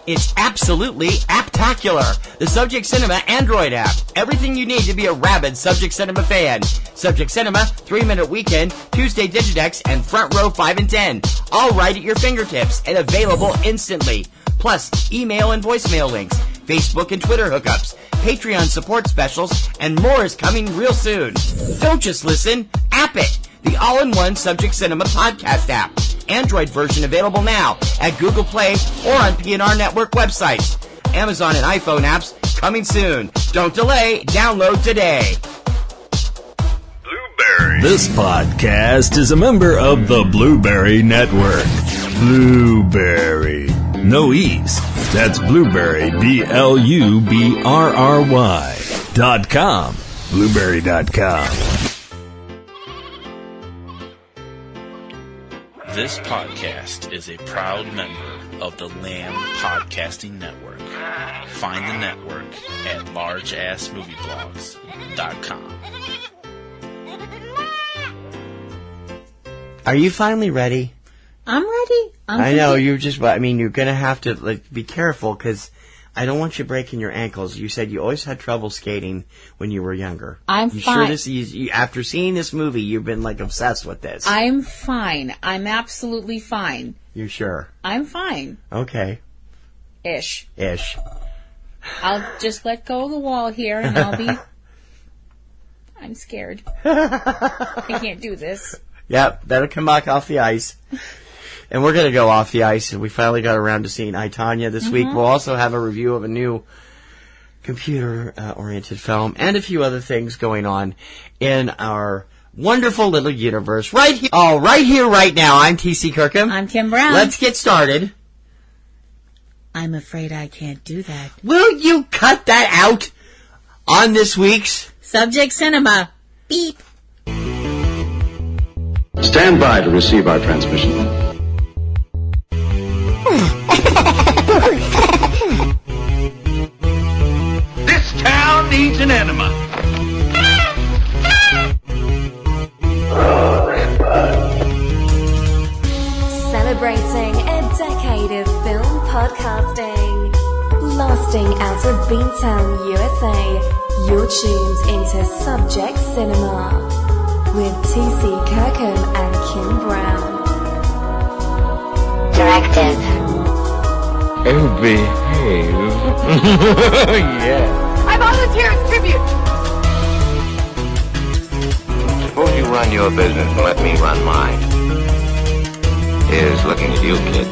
It's absolutely apptacular. The Subject Cinema Android app. Everything you need to be a rabid Subject Cinema fan. Subject Cinema, 3-Minute Weekend, Tuesday Digidex, and Front Row 5 and 10. All right at your fingertips and available instantly. Plus, email and voicemail links, Facebook and Twitter hookups, Patreon support specials, and more is coming real soon. Don't just listen, app it. The all-in-one Subject Cinema podcast app. Android version available now at Google Play or on PNRNetwork websites. Amazon and iPhone apps coming soon. Don't delay. Download today. Blueberry. This podcast is a member of the Blueberry Network. Blueberry. No E's. That's Blueberry, BLUBRRY.com. Blueberry.com. This podcast is a proud member of the Lamb Podcasting Network. Find the network at largeassmovieblogs.com. Are you finally ready? I'm ready. I know, you're going to have to be careful because I don't want you breaking your ankles. You said you always had trouble skating when you were younger. I'm fine. Sure after seeing this movie, you've been obsessed with this? I'm fine. I'm absolutely fine. You're sure? I'm fine. Okay. Ish. I'll just let go of the wall here and I'll be... I'm scared. I can't do this. Yep, better come back off the ice. And we're going to go off the ice. We finally got around to seeing I, Tonya this week. We'll also have a review of a new computer-oriented film and a few other things going on in our wonderful little universe right here. Oh, right here, right now. I'm T.C. Kirkham. I'm Kim Brown. Let's get started. I'm afraid I can't do that. Will you cut that out on this week's Subject Cinema? Beep. Stand by to receive our transmission. This town needs an enema. Celebrating a decade of film podcasting. Lasting out of Beantown, USA, you're tuned into Subject Cinema with T.C. Kirkham and Kim Brown. Directive. Oh, behave. Yeah. I volunteer as tribute. Suppose you run your business and let me run mine. Here's looking at you, kid.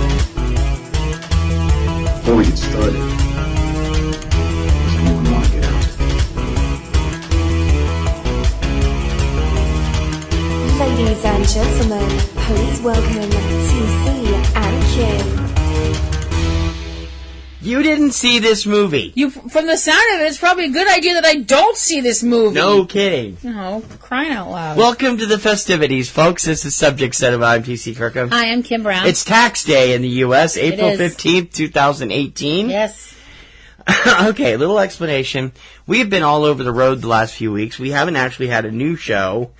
Before we get started, does anyone want to get out? Ladies and gentlemen, please welcome T.C. and Kim. You didn't see this movie. From the sound of it, it's probably a good idea that I don't see this movie. No kidding. No, crying out loud. Welcome to the festivities, folks. This is Subject Cinema. I'm T.C. Kirkham. I am Kim Brown. It's tax day in the U.S., April 15th, 2018. Yes. Okay, a little explanation. We've been all over the road the last few weeks. We haven't actually had a new show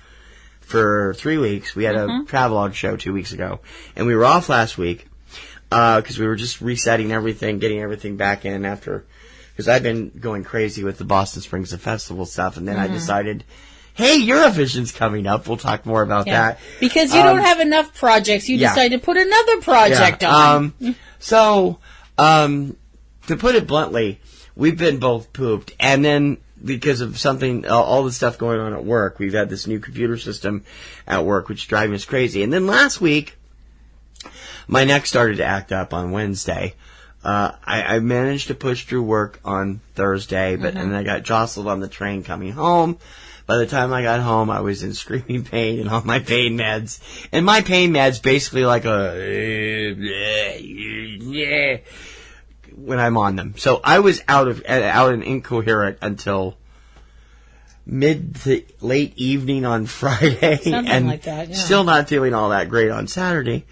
for 3 weeks. We had a travelogue show 2 weeks ago. And we were off last week. Because we were just resetting everything, getting everything back in after, because I've been going crazy with the Boston Springs and Festival stuff, and then I decided, hey, Eurovision's coming up. We'll talk more about that. Because you don't have enough projects, you decided to put another project on. So, to put it bluntly, we've been both pooped, and then because of something, all the stuff going on at work, we've had this new computer system at work, which is driving us crazy. And then last week, my neck started to act up on Wednesday. I managed to push through work on Thursday, but and I got jostled on the train coming home. By the time I got home, I was in screaming pain and on my pain meds. And my pain meds basically like when I'm on them. So I was out and incoherent until mid to late evening on Friday. Something and like that, yeah. Still not feeling all that great on Saturday.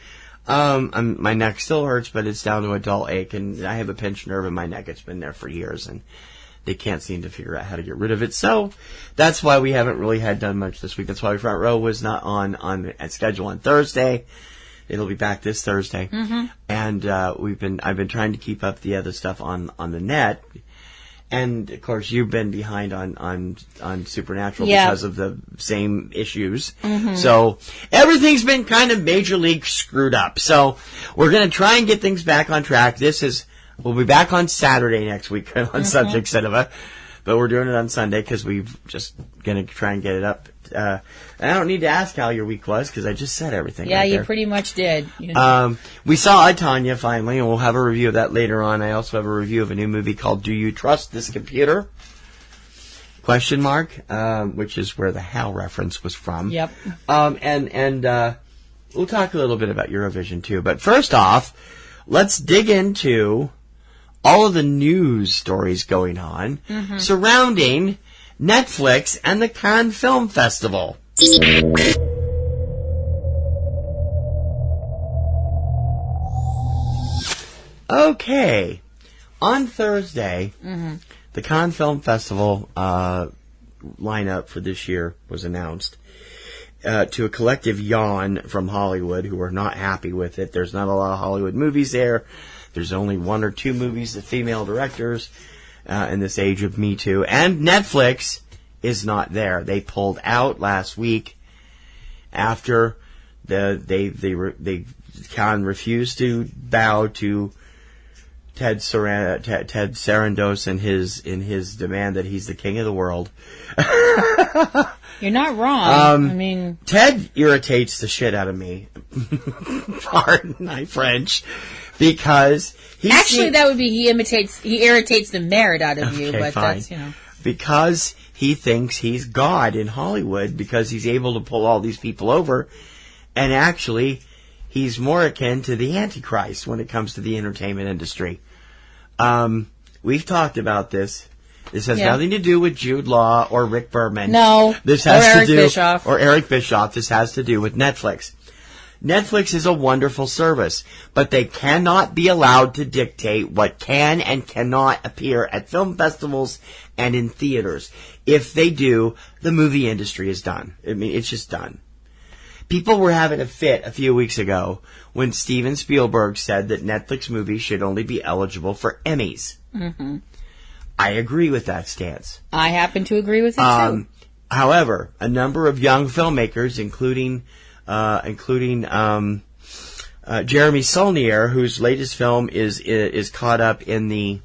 My neck still hurts, but it's down to a dull ache, and I have a pinched nerve in my neck. It's been there for years, and they can't seem to figure out how to get rid of it. So that's why we haven't really done much this week. That's why Front Row was not on schedule on Thursday, It'll be back this Thursday. And I've been trying to keep up the other stuff on the net. And of course, you've been behind on Supernatural because of the same issues. So everything's been kind of major league screwed up. So we're going to try and get things back on track. We'll be back on Saturday next week on Subject Cinema, but we're doing it on Sunday because we've just going to try and get it up. I don't need to ask how your week was because I just said everything. Yeah, right you there. pretty much did. We saw Tonya finally, and we'll have a review of that later on. I also have a review of a new movie called Do You Trust This Computer? ? Which is where the HAL reference was from. Yep. And we'll talk a little bit about Eurovision too. But first off, let's dig into all of the news stories going on surrounding Netflix and the Cannes Film Festival. Okay. On Thursday, the Cannes Film Festival lineup for this year was announced to a collective yawn from Hollywood who were not happy with it. There's not a lot of Hollywood movies there. There's only 1 or 2 movies with female directors in this age of Me Too. And Netflix is not there. They pulled out last week after Cannes refused to bow to Ted Sarandos in his demand that he's the king of the world. You're not wrong. I mean, Ted irritates the shit out of me. Pardon my French. Because that would be he irritates the merit out of you, but fine. That's, Because he thinks he's God in Hollywood because he's able to pull all these people over, and actually he's more akin to the Antichrist when it comes to the entertainment industry. We've talked about this. This has nothing to do with Jude Law or Rick Berman. No. This has Eric Bischoff. Or Eric Bischoff. This has to do with Netflix. Netflix is a wonderful service, but they cannot be allowed to dictate what can and cannot appear at film festivals and in theaters. If they do, the movie industry is done. I mean, it's just done. People were having a fit a few weeks ago when Steven Spielberg said that Netflix movies should only be eligible for Emmys. I agree with that stance. I happen to agree with it too. However, a number of young filmmakers, including Jeremy Saulnier, whose latest film is caught up in the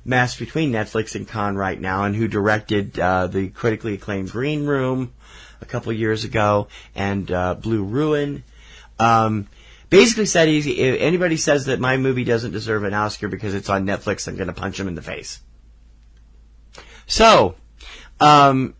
mess between Netflix and Cannes right now, and who directed the critically acclaimed Green Room a couple years ago and Blue Ruin, basically said if anybody says that my movie doesn't deserve an Oscar because it's on Netflix, I'm going to punch him in the face. So, a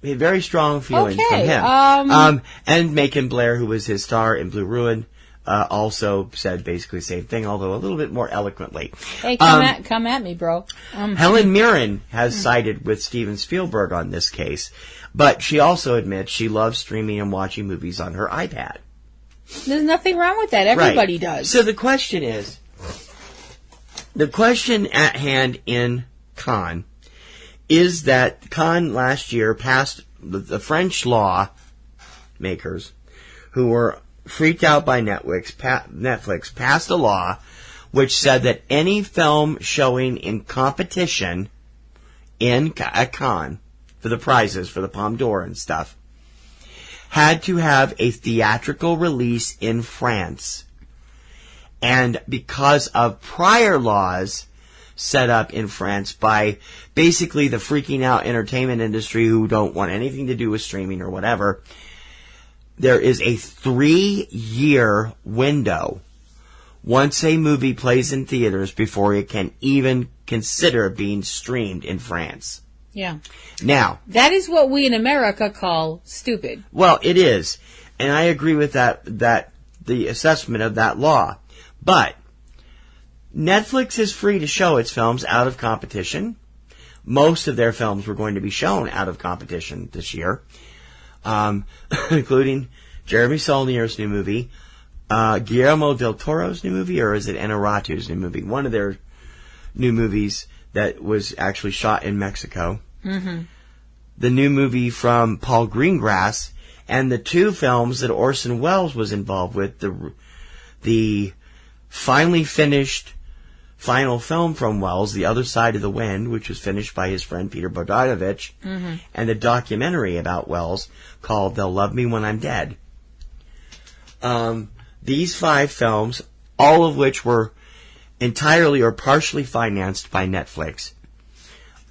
very strong feeling from him. And Macon Blair, who was his star in Blue Ruin, also said basically the same thing, although a little bit more eloquently. Hey, come at me, bro. Helen Mirren has sided with Steven Spielberg on this case, but she also admits she loves streaming and watching movies on her iPad. There's nothing wrong with that. Everybody does. So the question at hand in Cannes is that Cannes last year passed, the French law makers who were freaked out by Netflix passed a law which said that any film showing in competition at Cannes for the prizes, for the Palme d'Or and stuff, had to have a theatrical release in France. And because of prior laws set up in France by basically the freaking out entertainment industry who don't want anything to do with streaming or whatever, there is a 3-year window once a movie plays in theaters before it can even consider being streamed in France. Yeah. Now, that is what we in America call stupid. Well, it is. And I agree with that the assessment of that law. But Netflix is free to show its films out of competition. Most of their films were going to be shown out of competition this year, including Jeremy Saulnier's new movie, Guillermo del Toro's new movie, or is it Inarritu's new movie? One of their new movies that was actually shot in Mexico. The new movie from Paul Greengrass, And the two films that Orson Welles was involved with, the finally finished final film from Welles, The Other Side of the Wind, which was finished by his friend Peter Bogdanovich, and a documentary about Welles called They'll Love Me When I'm Dead. These 5 films, all of which were entirely or partially financed by Netflix,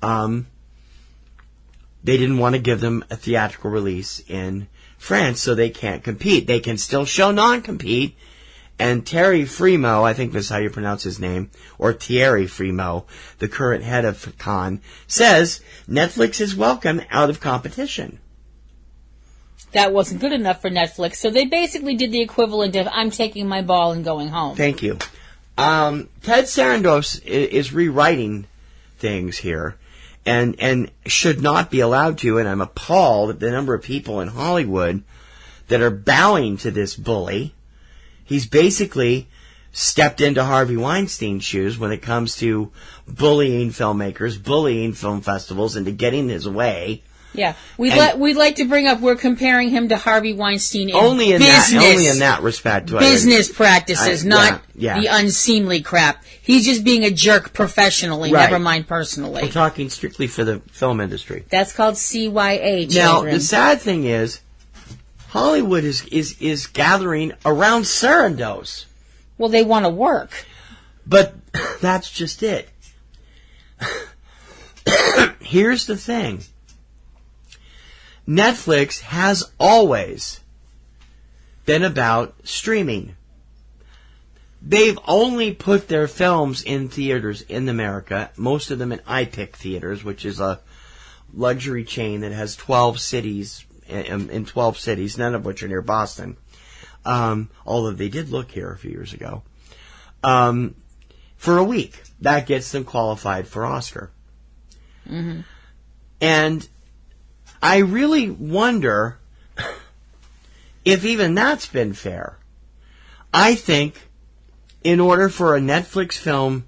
they didn't want to give them a theatrical release in France, so they can't compete. They can still show non-compete, and Terry Fremo, I think that's how you pronounce his name, or Thierry Fremo, the current head of Cannes, says Netflix is welcome out of competition. That wasn't good enough for Netflix, so they basically did the equivalent of I'm taking my ball and going home. Thank you. Ted Sarandos is rewriting things here, and should not be allowed to, and I'm appalled at the number of people in Hollywood that are bowing to this bully. He's basically stepped into Harvey Weinstein's shoes when it comes to bullying filmmakers, bullying film festivals, into getting his way. Yeah, we'd like to bring up, we're comparing him to Harvey Weinstein in only in business. that respect. Business practices, not the unseemly crap. He's just being a jerk professionally, right. Never mind personally. We're talking strictly for the film industry. That's called CYA, children. Now, the sad thing is, Hollywood is gathering around Sarandos. Well, they want to work. But that's just it. Here's the thing. Netflix has always been about streaming. They've only put their films in theaters in America, most of them in iPic Theaters, which is a luxury chain that has 12 cities, in 12 cities, none of which are near Boston. Although they did look here a few years ago. For a week. That gets them qualified for Oscar. Mm-hmm. And I really wonder if even that's been fair. I think in order for a Netflix film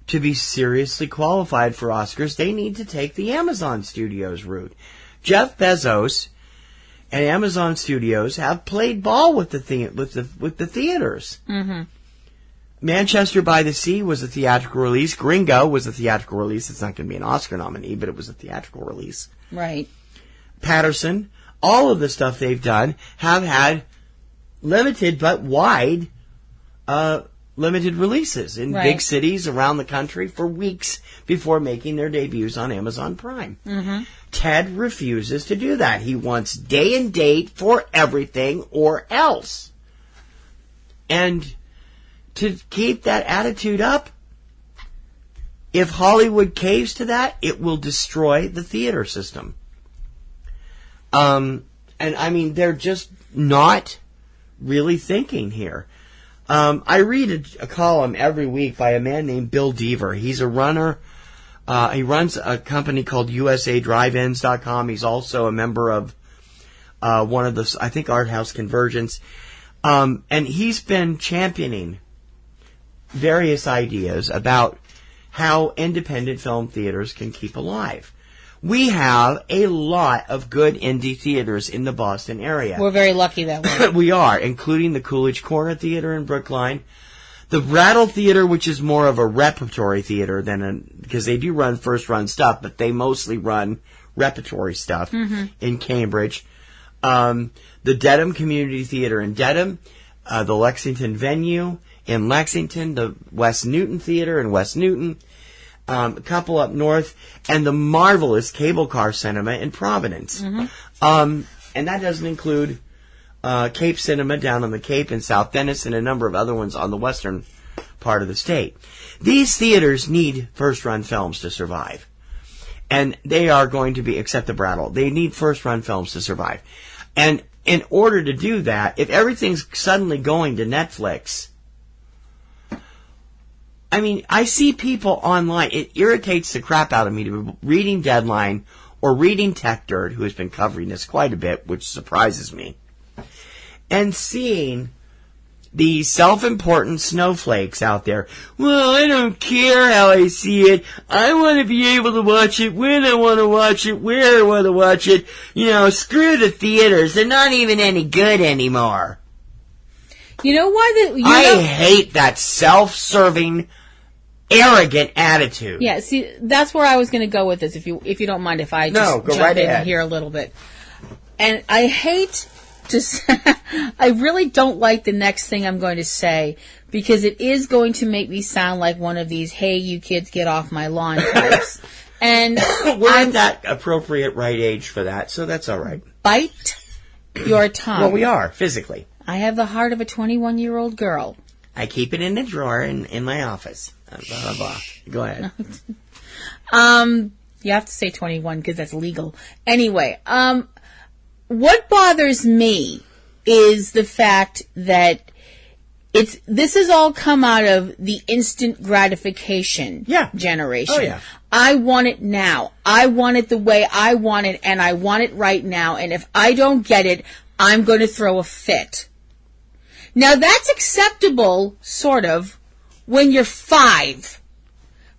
to be seriously qualified for Oscars, they need to take the Amazon Studios route. Jeff Bezos and Amazon Studios have played ball with the theaters. Mm-hmm. Manchester by the Sea was a theatrical release. Gringo was a theatrical release. It's not going to be an Oscar nominee, but it was a theatrical release. Right. Patterson, all of the stuff they've done have had limited but wide limited releases in big cities around the country for weeks before making their debuts on Amazon Prime. Mm-hmm. Ted refuses to do that. He wants day and date for everything or else. And to keep that attitude up, if Hollywood caves to that, it will destroy the theater system. And I mean, they're just not really thinking here. I read a column every week by a man named Bill Deaver. He's a runner. He runs a company called USADriveins.com. He's also a member of one of the, I think, Art House Convergence. And he's been championing various ideas about how independent film theaters can keep alive. We have a lot of good indie theaters in the Boston area. We're very lucky that way. We are, including the Coolidge Corner Theater in Brookline, the Rattle Theater, which is more of a repertory theater because they do run first-run stuff, but they mostly run repertory stuff in Cambridge. The Dedham Community Theater in Dedham, the Lexington Venue in Lexington, the West Newton Theater in West Newton, a couple up north, and the marvelous Cable Car Cinema in Providence. And that doesn't include Cape Cinema down on the Cape in South Dennis and a number of other ones on the western part of the state. These theaters need first-run films to survive. And they are going to be, except the Brattle, they need first-run films to survive. And in order to do that, if everything's suddenly going to Netflix, I mean, I see people online. It irritates the crap out of me to be reading Deadline or reading Tech Dirt, who has been covering this quite a bit, which surprises me, and seeing the self-important snowflakes out there. Well, I don't care how I see it. I want to be able to watch it when I want to watch it, where I want to watch it. You know, screw the theaters. They're not even any good anymore. You know why? I hate that self-serving, arrogant attitude. Yeah, see, that's where I was going to go with this, if you don't mind if I just jump in here a little bit. And I hate to say, I really don't like the next thing I'm going to say, because it is going to make me sound like one of these, hey, you kids, get off my lawn types. And we're at that appropriate right age for that, so that's all right. Bite your tongue. Well, we are, physically. I have the heart of a 21-year-old girl. I keep it in a drawer in my office. Blah, blah, blah. Go ahead. You have to say 21 because that's legal. Anyway, what bothers me is the fact that this has all come out of the instant gratification generation. Oh, yeah. I want it now. I want it the way I want it, and I want it right now. And if I don't get it, I'm going to throw a fit. Now, that's acceptable, sort of, when you're 5.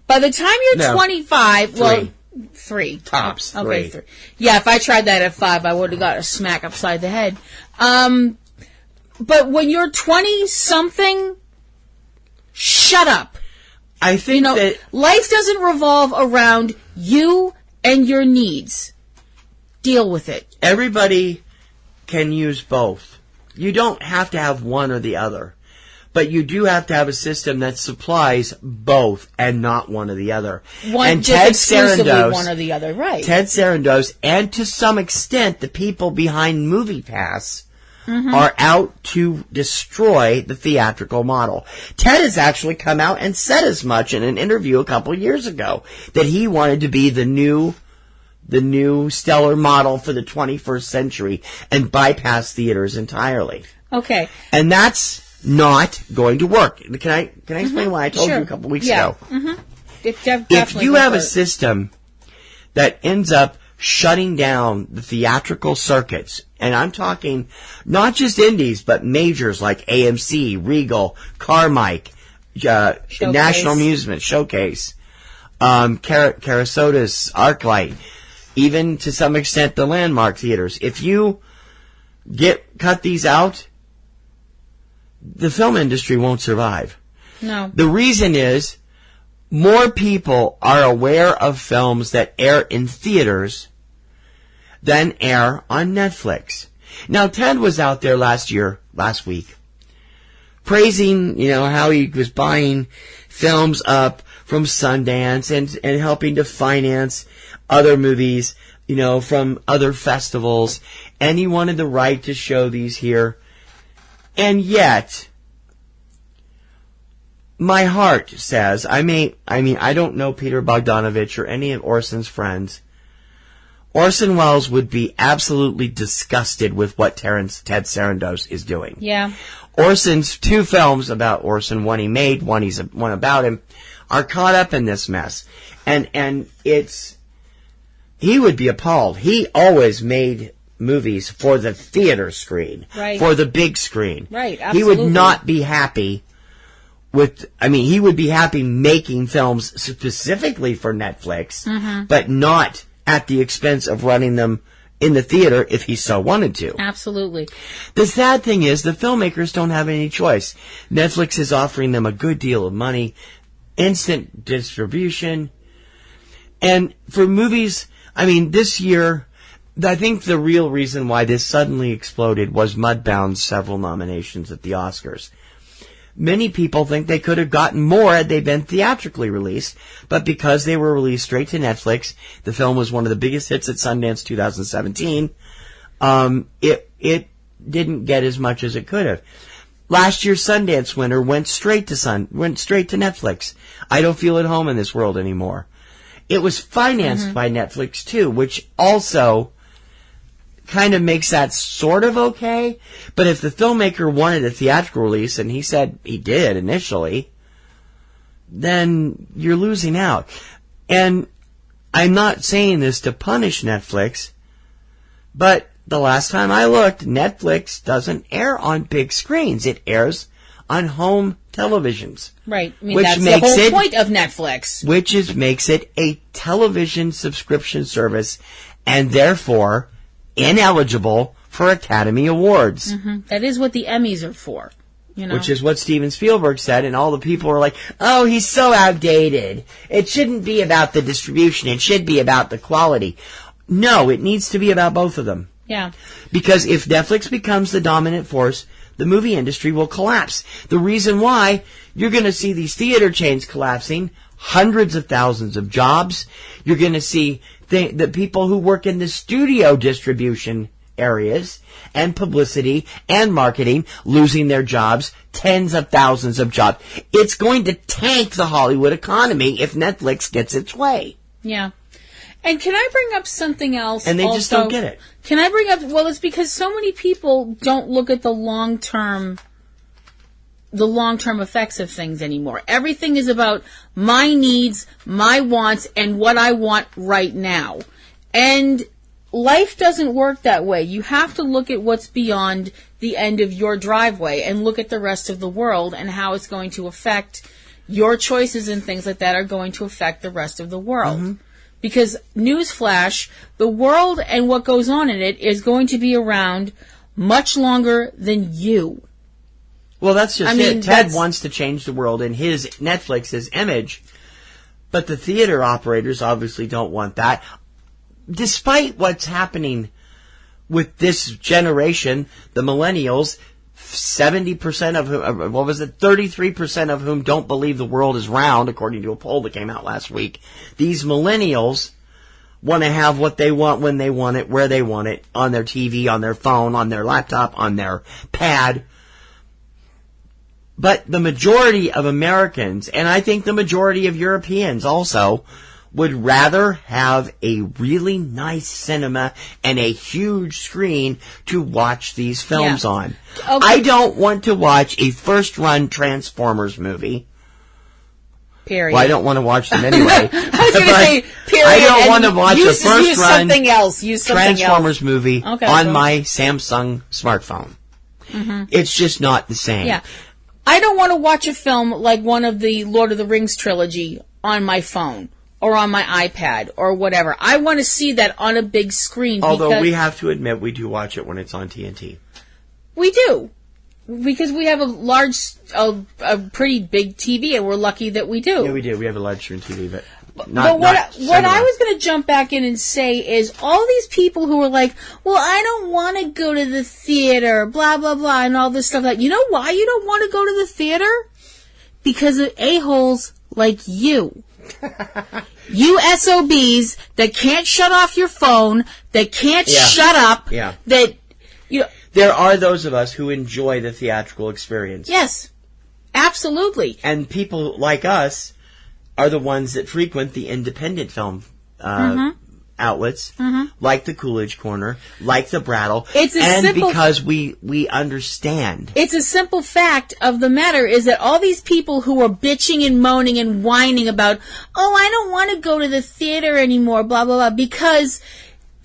By the time you're 25, 3. well, 3. Tops. Okay, 3. 3. Yeah, if I tried that at 5, I would have got a smack upside the head. But when you're 20-something, shut up. I think that life doesn't revolve around you and your needs. Deal with it. Everybody can use both. You don't have to have one or the other. But you do have to have a system that supplies both and not one or the other. And just exclusively one or the other, right. Ted Sarandos, and to some extent the people behind MoviePass, are out to destroy the theatrical model. Ted has actually come out and said as much in an interview a couple of years ago, that he wanted to be the new stellar model for the 21st century and bypass theaters entirely. Okay. And that's not going to work. Can I explain why I told you a couple of weeks ago? If you have a system that ends up shutting down the theatrical circuits, and I'm talking not just indies, but majors like AMC, Regal, Carmike, National Amusement, Showcase, Carasota's ArcLight, even to some extent the landmark theaters. If you cut these out, the film industry won't survive. No. The reason is more people are aware of films that air in theaters than air on Netflix. Now, Ted was out there last week, praising, how he was buying films up from Sundance and helping to finance other movies, from other festivals. And he wanted the right to show these here. And yet, my heart says, I don't know Peter Bogdanovich or any of Orson's friends. Orson Welles would be absolutely disgusted with what Ted Sarandos is doing. Yeah. Orson's 2 films about Orson, one he made, one about him, are caught up in this mess. And he would be appalled. He always made movies for the theater screen, right. For the big screen. Right, absolutely. He would not be happy he would be happy making films specifically for Netflix, but not at the expense of running them in the theater if he so wanted to. Absolutely. The sad thing is the filmmakers don't have any choice. Netflix is offering them a good deal of money, instant distribution, and for movies, this year, I think the real reason why this suddenly exploded was Mudbound's several nominations at the Oscars. Many people think they could have gotten more had they been theatrically released, but because they were released straight to Netflix, the film was one of the biggest hits at Sundance 2017, it didn't get as much as it could have. Last year's Sundance winner went straight to Netflix. I Don't Feel at Home in This World Anymore. It was financed by Netflix too, which also kind of makes that sort of okay. But if the filmmaker wanted a theatrical release, and he said he did initially, then you're losing out. And I'm not saying this to punish Netflix, but the last time I looked, Netflix doesn't air on big screens. It airs on home televisions. Right. I mean, that's the whole point of Netflix. Which makes it a television subscription service and therefore ineligible for Academy Awards. Mm-hmm. That is what the Emmys are for. You know? Which is what Steven Spielberg said, and all the people are like, oh, he's so outdated. It shouldn't be about the distribution. It should be about the quality. No, it needs to be about both of them. Yeah. Because if Netflix becomes the dominant force, the movie industry will collapse. The reason why you're going to see these theater chains collapsing, hundreds of thousands of jobs. You're going to see the people who work in the studio distribution areas and publicity and marketing losing their jobs, tens of thousands of jobs. It's going to tank the Hollywood economy if Netflix gets its way. Yeah. And can I bring up something else? And they just don't get it. Can I bring up, well, it's because so many people don't look at the long-term effects of things anymore. Everything is about my needs, my wants, and what I want right now. And life doesn't work that way. You have to look at what's beyond the end of your driveway and look at the rest of the world and how it's going to affect your choices and things like that are going to affect the rest of the world. Mm-hmm. Because, newsflash, the world and what goes on in it is going to be around much longer than you. Well, that's just it. Ted wants to change the world in Netflix's image, but the theater operators obviously don't want that. Despite what's happening with this generation, the millennials, 70% of whom, 33% of whom don't believe the world is round, according to a poll that came out last week. These millennials want to have what they want when they want it, where they want it, on their TV, on their phone, on their laptop, on their pad. But the majority of Americans, and I think the majority of Europeans also, would rather have a really nice cinema and a huge screen to watch these films on. Okay. I don't want to watch a first-run Transformers movie. Period. Well, I don't want to watch them anyway. I was going to say, period. I don't want to watch a first-run Transformers movie on my Samsung smartphone. Mm-hmm. It's just not the same. Yeah. I don't want to watch a film like one of the Lord of the Rings trilogy on my phone. Or on my iPad, or whatever. I want to see that on a big screen. Although we have to admit, we do watch it when it's on TNT. We do. Because we have a pretty big TV, and we're lucky that we do. Yeah, we do. We have a large screen TV, but what I was going to jump back in and say is all these people who are like, well, I don't want to go to the theater, blah, blah, blah, and all this stuff. You know why you don't want to go to the theater? Because of a-holes like you. You SOBs that can't shut off your phone, that can't shut up, that, you know. There are those of us who enjoy the theatrical experience. Yes, absolutely. And people like us are the ones that frequent the independent film outlets, like the Coolidge Corner, like the Brattle, because we understand. It's a simple fact of the matter is that all these people who are bitching and moaning and whining about, oh, I don't want to go to the theater anymore, blah, blah, blah, because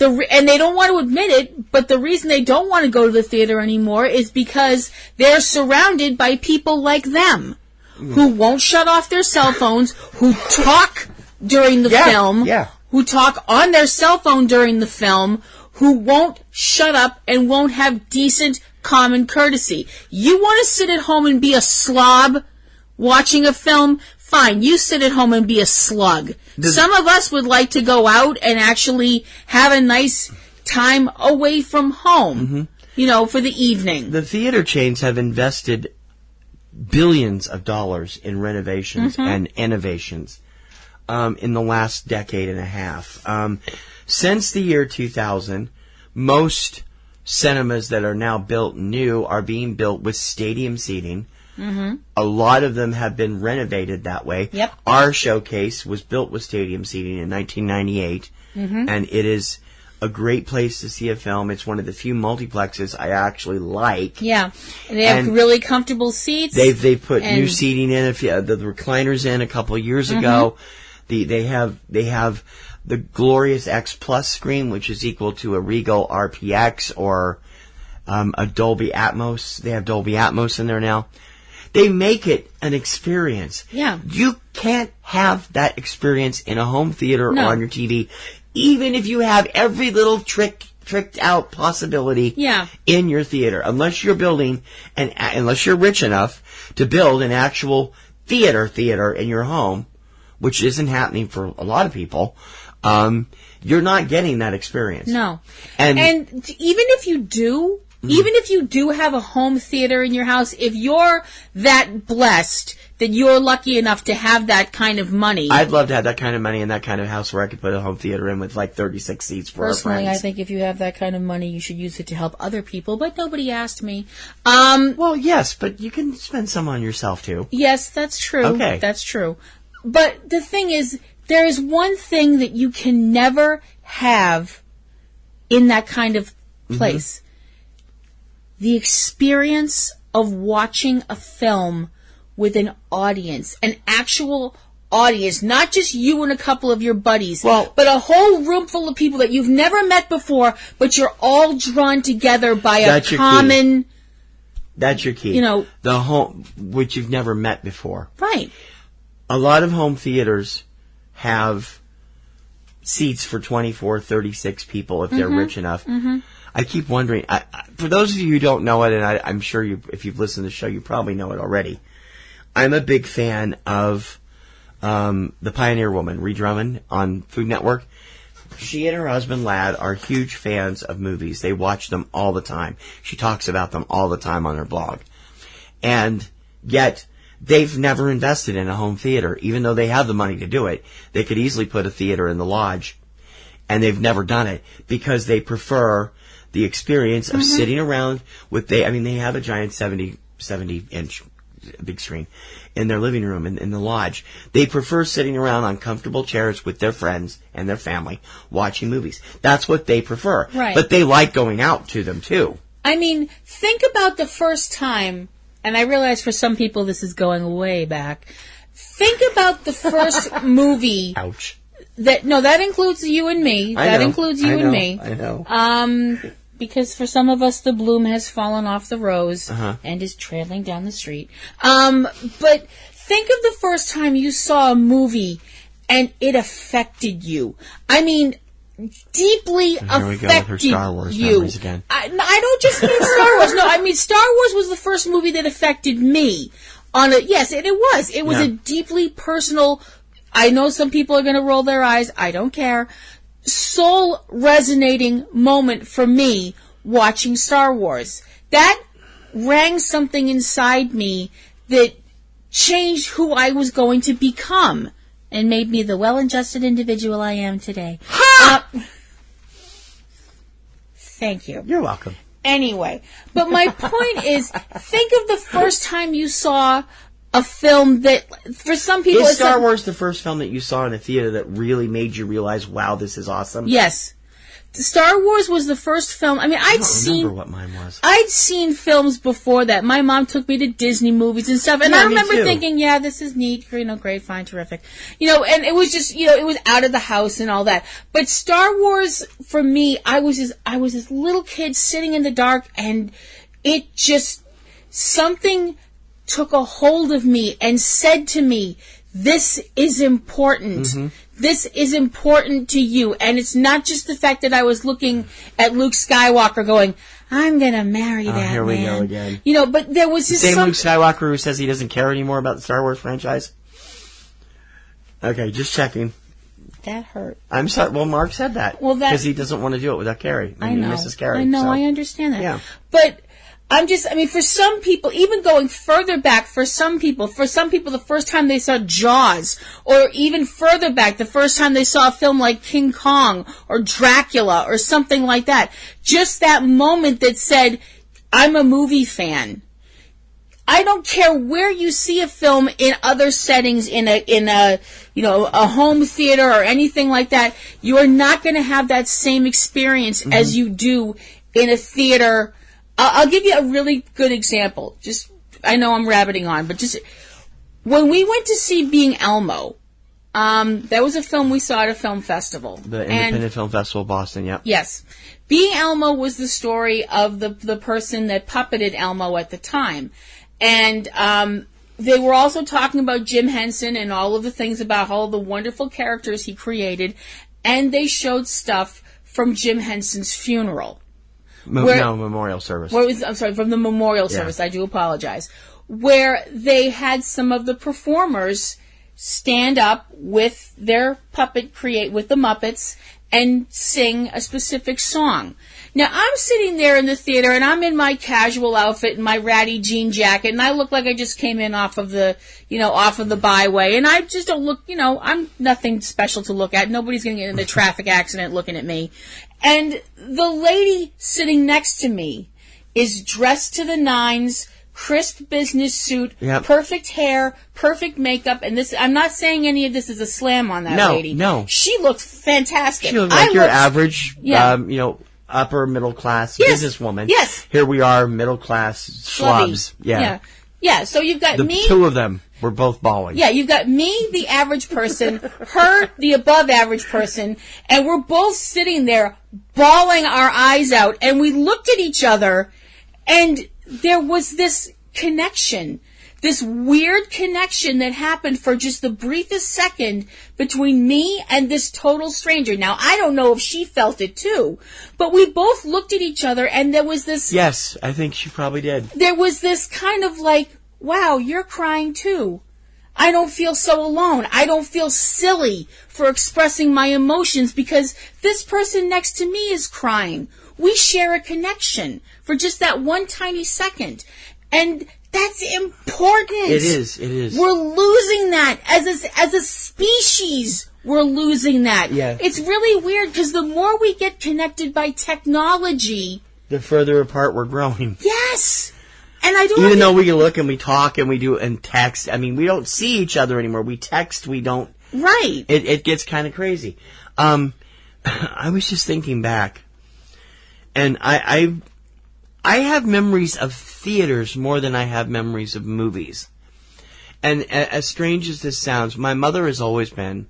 and they don't want to admit it, but the reason they don't want to go to the theater anymore is because they're surrounded by people like them who won't shut off their cell phones, who talk during the film, who talk on their cell phone during the film, who won't shut up and won't have decent common courtesy. You want to sit at home and be a slob watching a film? Fine, you sit at home and be a slug. Some of us would like to go out and actually have a nice time away from home, for the evening. The theater chains have invested billions of dollars in renovations and innovations in the last decade and a half. Since the year 2000, most cinemas that are now built new are being built with stadium seating. A lot of them have been renovated that way. Yep. Our showcase was built with stadium seating in 1998, and it is a great place to see a film. It's one of the few multiplexes I actually like. Yeah, and they have really comfortable seats. They've put new seating in. The recliners in a couple of years ago. They have the glorious X Plus screen, which is equal to a Regal RPX or a Dolby Atmos. They have Dolby Atmos in there now. They make it an experience. Yeah. You can't have that experience in a home theater or on your TV, even if you have every little tricked out possibility in your theater, unless you're building unless you're rich enough to build an actual theater in your home, which isn't happening for a lot of people. You're not getting that experience. No. And even if you do, even if you do have a home theater in your house, if you're that blessed that you're lucky enough to have that kind of money. I'd love to have that kind of money in that kind of house where I could put a home theater in with like 36 seats for our friends. Personally, I think if you have that kind of money, you should use it to help other people, but nobody asked me. Well, yes, but you can spend some on yourself too. Yes, that's true. Okay. That's true. But the thing is, there is one thing that you can never have in that kind of place. The experience of watching a film with an audience, an actual audience, not just you and a couple of your buddies, but a whole room full of people that you've never met before, but you're all drawn together by a common... That's your key. You know, the home, which you've never met before. Right. A lot of home theaters have seats for 24, 36 people if they're rich enough. I keep wondering, for those of you who don't know it, and I'm sure if you've listened to the show, you probably know it already, I'm a big fan of the Pioneer Woman, Ree Drummond, on Food Network. She and her husband, Ladd, are huge fans of movies. They watch them all the time. She talks about them all the time on her blog. And yet, they've never invested in a home theater, even though they have the money to do it. They could easily put a theater in the lodge, and they've never done it because they prefer the experience of sitting around with they have a giant 70-inch big screen in their living room in the lodge. They prefer sitting around on comfortable chairs with their friends and their family watching movies. That's what they prefer. Right. But they like going out to them too. I mean, think about the first time, and I realize for some people this is going way back. Think about the first movie. Ouch. That includes you and me. That includes you and me. I know. Because for some of us, the bloom has fallen off the rose and is trailing down the street. But think of the first time you saw a movie and it affected you. I mean, deeply affected you. Here we go with her Star Wars memories again. I don't just mean Star Wars. No, I mean Star Wars was the first movie that affected me. Yes, it was. It was a deeply personal. I know some people are going to roll their eyes. I don't care. Soul resonating moment for me watching Star Wars. That rang something inside me that changed who I was going to become and made me the well-adjusted individual I am today. Thank you. You're welcome. Anyway, but my point is, think of the first time you saw a film that, for some people... Is Star Wars the first film that you saw in a theater that really made you realize, wow, this is awesome? Yes. Star Wars was the first film... I mean, I don't remember what mine was. I'd seen films before that. My mom took me to Disney movies and stuff, and I remember thinking, yeah, this is neat, great, fine, terrific. And it was just, it was out of the house and all that. But Star Wars, for me, I was this little kid sitting in the dark, and it just... something took a hold of me and said to me, this is important. This is important to you. And it's not just the fact that I was looking at Luke Skywalker going, I'm going to marry that man. Here we go again. But there was just Luke Skywalker who says he doesn't care anymore about the Star Wars franchise? Okay, just checking. That hurt. I'm sorry. Well, Mark said that. Because he doesn't want to do it without Carrie. I know. Mrs. Carrie. I know. I understand that. Yeah. But... for some people, even going further back, for some people, the first time they saw Jaws, or even further back, the first time they saw a film like King Kong, or Dracula, or something like that, just that moment that said, I'm a movie fan. I don't care where you see a film in other settings, in a home theater or anything like that, you are not going to have that same experience as you do in a theater. I'll give you a really good example. I know I'm rabbiting on, but when we went to see Being Elmo, that was a film we saw at a film festival. The Independent Film Festival of Boston, yeah. Yes. Being Elmo was the story of the person that puppeted Elmo at the time. And they were also talking about Jim Henson and all of the things about all the wonderful characters he created. And they showed stuff from Jim Henson's funeral. Memorial service. From the memorial service. I do apologize. Where they had some of the performers stand up with their with the Muppets and sing a specific song. Now, I'm sitting there in the theater, and I'm in my casual outfit and my ratty jean jacket, and I look like I just came in off of the byway, and I just don't look, I'm nothing special to look at. Nobody's going to get in a traffic accident looking at me. And the lady sitting next to me is dressed to the nines, crisp business suit, perfect hair, perfect makeup, and this, I'm not saying any of this is a slam on that lady. No. She looked fantastic. She looked like your average, upper middle class businesswoman. Yes. Here we are, middle class schlubs. Yeah, so you've got me. The two of them were both bawling. Yeah, you've got me, the average person, her, the above average person, and we're both sitting there bawling our eyes out, and we looked at each other, and there was this connection, this weird connection that happened for just the briefest second between me and this total stranger. Now, I don't know if she felt it too, but we both looked at each other and there was this... Yes, I think she probably did. There was this kind of like, wow, you're crying too. I don't feel so alone. I don't feel silly for expressing my emotions because this person next to me is crying. We share a connection for just that one tiny second. And that's important. It is. We're losing that. As a species, we're losing that. Yeah. It's really weird because the more we get connected by technology... the further apart we're growing. Yes! And I don't... Even though we can look and we talk and we do and text, I mean, we don't see each other anymore. We text, we don't... Right. It gets kind of crazy. I was just thinking back... And I have memories of theaters more than I have memories of movies. And as strange as this sounds, my mother has always been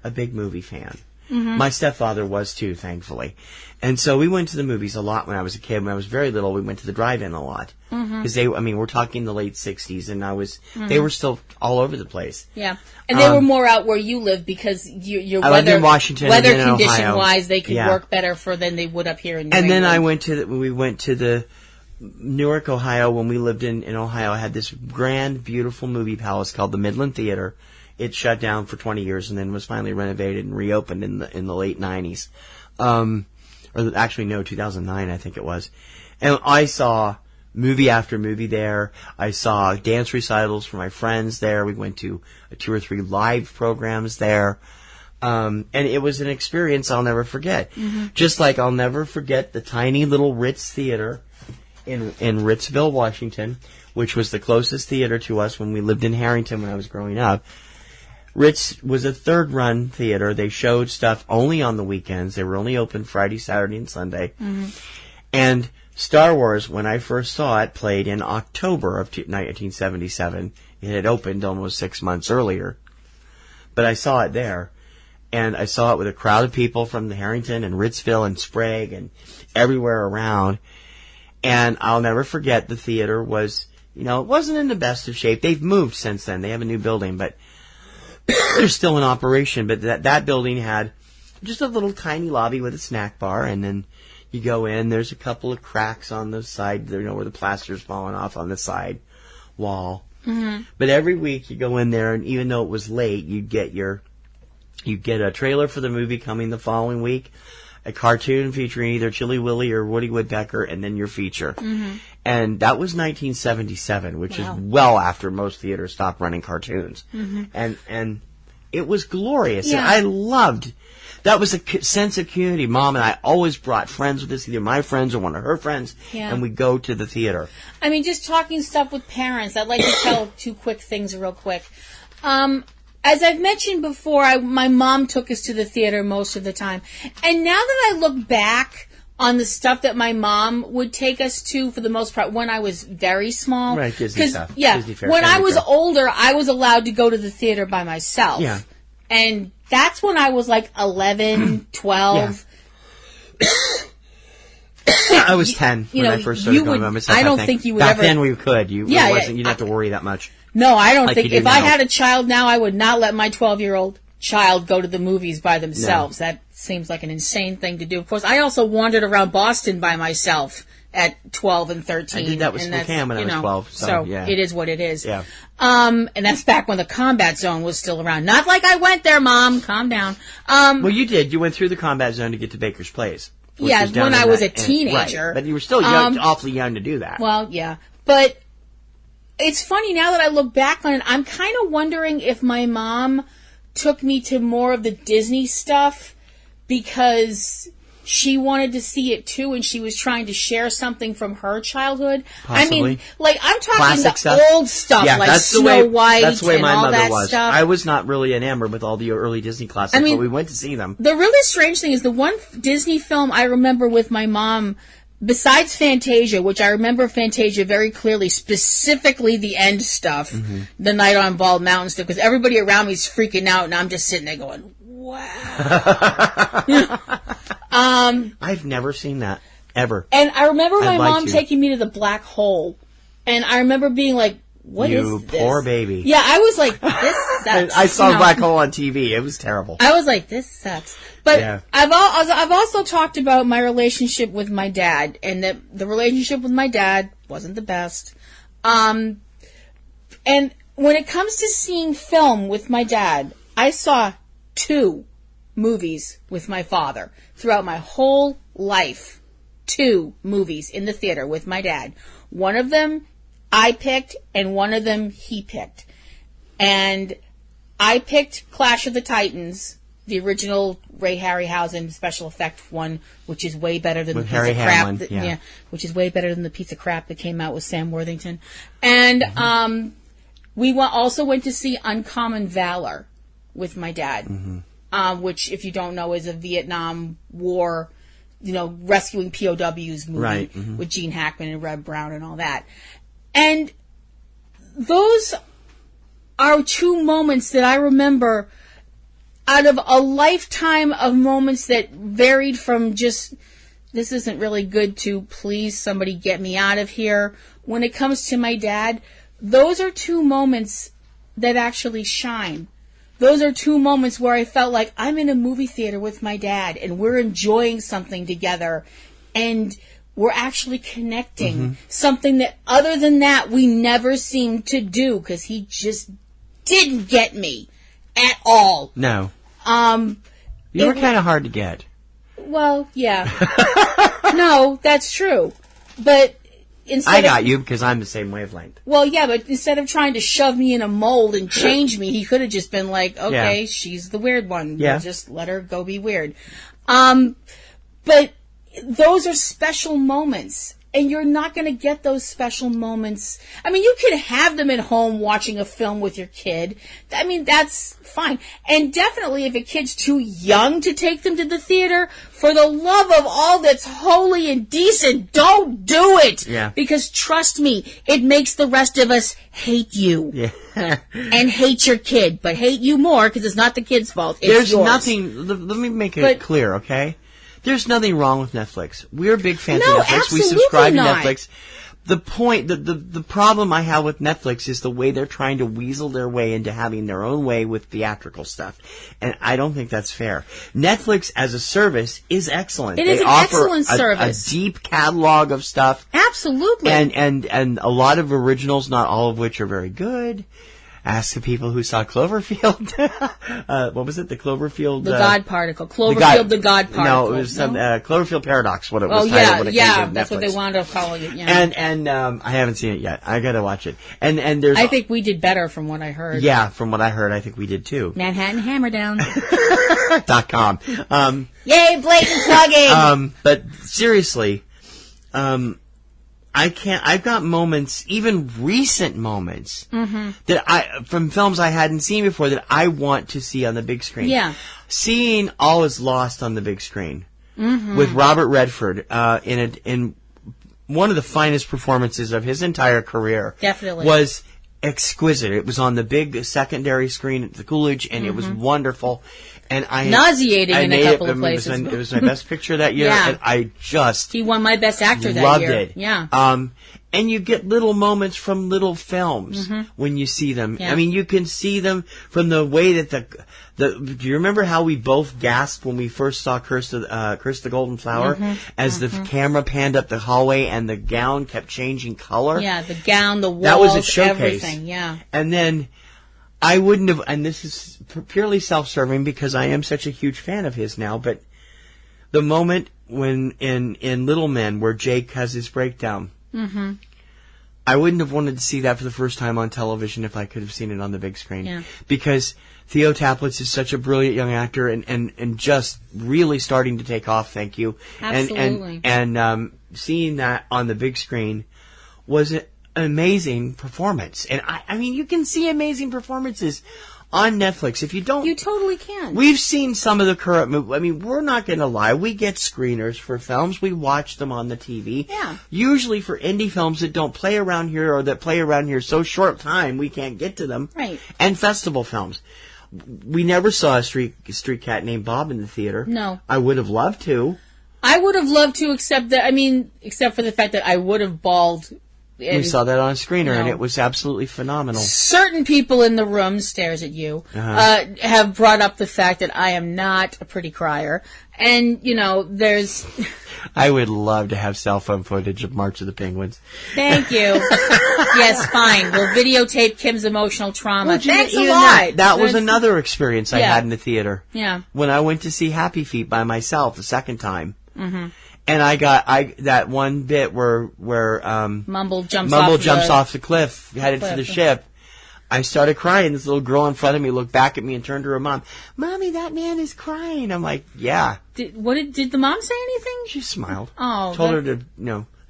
a big movie fan. Mm-hmm. My stepfather was too, thankfully. And so we went to the movies a lot when I was a kid. When I was very little, we went to the drive-in a lot. Because we're talking the late 60s, and they were still all over the place. Yeah. And they were more out where you live because your weather condition-wise, they could work better than they would up here in New England. Then we went to the Newark, Ohio, when we lived in Ohio. I had this grand, beautiful movie palace called the Midland Theater. It shut down for 20 years and then was finally renovated and reopened in the late 90s. 2009, I think it was. And I saw movie after movie there. I saw dance recitals for my friends there. We went to 2 or 3 live programs there. And it was an experience I'll never forget. Mm-hmm. Just like I'll never forget the tiny little Ritz Theater in Ritzville, Washington, which was the closest theater to us when we lived in Harrington when I was growing up. Ritz was a third-run theater. They showed stuff only on the weekends. They were only open Friday, Saturday, and Sunday. Mm-hmm. And Star Wars, when I first saw it, played in October of 1977. It had opened almost 6 months earlier. But I saw it there. And I saw it with a crowd of people from the Harrington and Ritzville and Sprague and everywhere around. And I'll never forget the theater was, it wasn't in the best of shape. They've moved since then. They have a new building, but they're still in operation. But that building had just a little tiny lobby with a snack bar, and then you go in. There's a couple of cracks on the side, where the plaster's falling off on the side wall. Mm-hmm. But every week you go in there, and even though it was late, you'd get a trailer for the movie coming the following week, a cartoon featuring either Chilly Willy or Woody Woodpecker, and then your feature. Mm-hmm. And that was 1977, which is well after most theaters stopped running cartoons. Mm-hmm. And it was glorious. Yeah. And I loved. That was a sense of community. Mom and I always brought friends with us, either my friends or one of her friends, and we'd go to the theater. I mean, just talking stuff with parents. I'd like to tell 2 quick things real quick. As I've mentioned before, my mom took us to the theater most of the time. And now that I look back on the stuff that my mom would take us to, for the most part, when I was very small. Right, Disney stuff. Yeah, Disney Fair, when I was Fair. older, I was allowed to go to the theater by myself. Yeah. And that's when I was like 11, 12. Yeah. I was 10 when I first started going by myself. I don't think you would Back ever. then we could. You'd have to worry that much. No, I don't like think. If I had a child now, I would not let my 12-year-old child go to the movies by themselves. No. That seems like an insane thing to do. Of course, I also wandered around Boston by myself at 12 and 13. I did that with Spokane when I was 12. So yeah. It is what it is. Yeah. And that's back when the combat zone was still around. Not like I went there, Mom. Calm down. Well, you did. You went through the combat zone to get to Baker's Place. Yeah, when I was a teenager. Right. But you were still young, awfully young to do that. Well, yeah. But it's funny, now that I look back on it, I'm kind of wondering if my mom took me to more of the Disney stuff because she wanted to see it too, and she was trying to share something from her childhood. Possibly. I mean, like, I'm talking classic the stuff. Old stuff, yeah, like Snow White that's the way and my all mother that was. stuff. I was not really enamored with all the early Disney classics, but we went to see them. The really strange thing is the one Disney film I remember with my mom, besides Fantasia, which I remember Fantasia very clearly, specifically the end stuff, the Night on Bald Mountain stuff, because everybody around me is freaking out, and I'm just sitting there going, wow. I've never seen that, ever. And I remember my mom taking me to the Black Hole, and I remember being like, what is this? You poor baby. Yeah, I was like, this sucks. I saw Black Hole on TV. It was terrible. I was like, this sucks. But I've also talked about my relationship with my dad, and that the relationship with my dad wasn't the best. And when it comes to seeing film with my dad, I saw 2 movies with my father throughout my whole life. 2 movies in the theater with my dad. One of them I picked, and one of them he picked. And I picked Clash of the Titans, the original Ray Harryhausen special effect one, which is way better than the piece of crap. Which is way better than the piece of crap that came out with Sam Worthington. And we also went to see Uncommon Valor with my dad, which, if you don't know, is a Vietnam War, rescuing POWs movie with Gene Hackman and Reb Brown and all that. And those are 2 moments that I remember out of a lifetime of moments that varied from just, this isn't really good, to please somebody get me out of here. When it comes to my dad, those are 2 moments that actually shine. Those are 2 moments where I felt like I'm in a movie theater with my dad and we're enjoying something together and we're actually connecting. Something that, other than that, we never seemed to do because he just didn't get me at all. No. You were kind of hard to get. Well, yeah. No, that's true. But I got you because I'm the same wavelength. Well, yeah, but instead of trying to shove me in a mold and change me, he could have just been like, okay, she's the weird one. Yeah. We'll just let her go be weird. But those are special moments. And you're not going to get those special moments. I mean, you can have them at home watching a film with your kid. I mean, that's fine. And definitely if a kid's too young to take them to the theater, for the love of all that's holy and decent, don't do it. Yeah. Because trust me, it makes the rest of us hate you. Yeah. And hate your kid. But hate you more because it's not the kid's fault. It's There's yours. nothing, let me make it clear, okay? There's nothing wrong with Netflix. We're big fans of Netflix. Absolutely We subscribe not. to Netflix. The point, the problem I have with Netflix is the way they're trying to weasel their way into having their own way with theatrical stuff. And I don't think that's fair. Netflix as a service is excellent. It is an excellent service. A deep catalog of stuff. Absolutely. And a lot of originals, not all of which are very good. Ask the people who saw Cloverfield. What was it? The Cloverfield? The God Particle. Cloverfield, the God Particle. No, it was Cloverfield Paradox, what it was titled when it came to Netflix. That's what they wound up calling it, yeah. And I haven't seen it yet. I gotta watch it. And there's... I think we did better from what I heard. Yeah, from what I heard, I think we did too. Manhattan Hammerdown. .com. Yay, blatant plugging! But seriously, I've got moments, even recent moments, that from films I hadn't seen before that I want to see on the big screen. Yeah. Seeing All Is Lost on the big screen with Robert Redford in one of the finest performances of his entire career. Definitely. Was exquisite. It was on the big secondary screen at the Coolidge, and it was wonderful. And nauseating in a couple of places. It was my best picture that year, and I just he won my best actor that loved year. it. Yeah. And you get little moments from little films when you see them. Yeah. I mean, you can see them from the way that do you remember how we both gasped when we first saw Curse the Golden Flower as the camera panned up the hallway and the gown kept changing color? Yeah, the gown, the walls, that was a showcase. Everything, yeah. And then I wouldn't have, and this is purely self-serving because I am such a huge fan of his now, but the moment when in Little Men where Jake has his breakdown, I wouldn't have wanted to see that for the first time on television if I could have seen it on the big screen. Yeah. Because Theo Taplitz is such a brilliant young actor and just really starting to take off, thank you. Absolutely. And seeing that on the big screen was an amazing performance. And I mean, you can see amazing performances on Netflix. If you don't... You totally can. We've seen some of the current movies. I mean, we're not going to lie. We get screeners for films. We watch them on the TV. Yeah. Usually for indie films that don't play around here or that play around here so short time we can't get to them. Right. And festival films. We never saw a street cat named Bob in the theater. No. I would have loved to. I would have loved to, except for the fact that I would have bawled. We saw that on a screener, and it was absolutely phenomenal. Certain people in the room, stares at you, have brought up the fact that I am not a pretty crier. And, there's... I would love to have cell phone footage of March of the Penguins. Thank you. Yes, fine. We'll videotape Kim's emotional trauma. Well, thanks a lot. That was another experience I had in the theater. Yeah. When I went to see Happy Feet by myself the second time. And I got that one bit where Mumble jumps off the cliff, headed for the ship. I started crying. This little girl in front of me looked back at me and turned to her mom. "Mommy, that man is crying." I'm like, "Yeah." Did the mom say anything? She smiled. Oh, told her to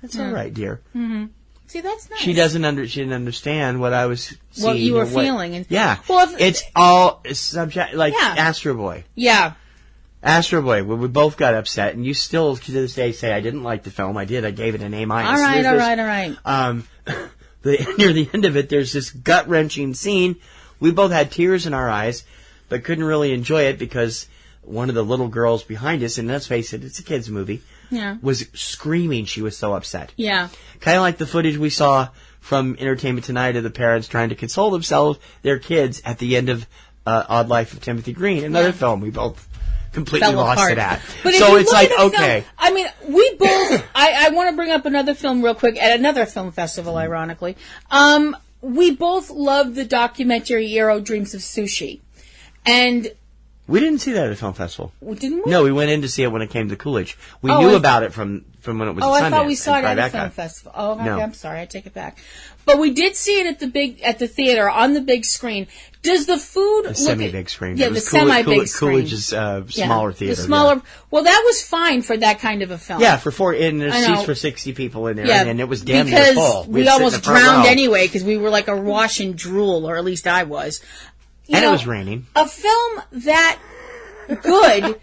that's all right, dear. See, that's nice. She didn't understand what I was seeing. What you were feeling. And, well, it's all subject, like Astro Boy. Yeah. Astro Boy, we both got upset, and you still to this day say I didn't like the film. I did. I gave it an A-. All right. Near the end of it, there's this gut-wrenching scene. We both had tears in our eyes, but couldn't really enjoy it because one of the little girls behind us, and let's face it, it's a kids' movie, was screaming. She was so upset. Yeah. Kind of like the footage we saw from Entertainment Tonight of the parents trying to console themselves, their kids, at the end of Odd Life of Timothy Green, another film we both completely lost it at. But so it's like, okay. Film, I mean, we both, I want to bring up another film real quick at another film festival, ironically. We both love the documentary Euro Dreams of Sushi. And we didn't see that at a film festival. Didn't we? No, we went in to see it when it came to Coolidge. We knew about it from when it was at Sundance. I thought we saw it at a film festival. Oh, okay, no. I'm sorry, I take it back. But we did see it at the theater on the big screen. Does the food the semi-big screen? Yeah, the semi-big screen. Coolidge's smaller theater. The smaller. Yeah. Well, that was fine for that kind of a film. Yeah, and there's seats for 60 people in there, and it was damn near full. We almost drowned anyway because we were like awash in drool, or at least I was. And it was raining. A film that good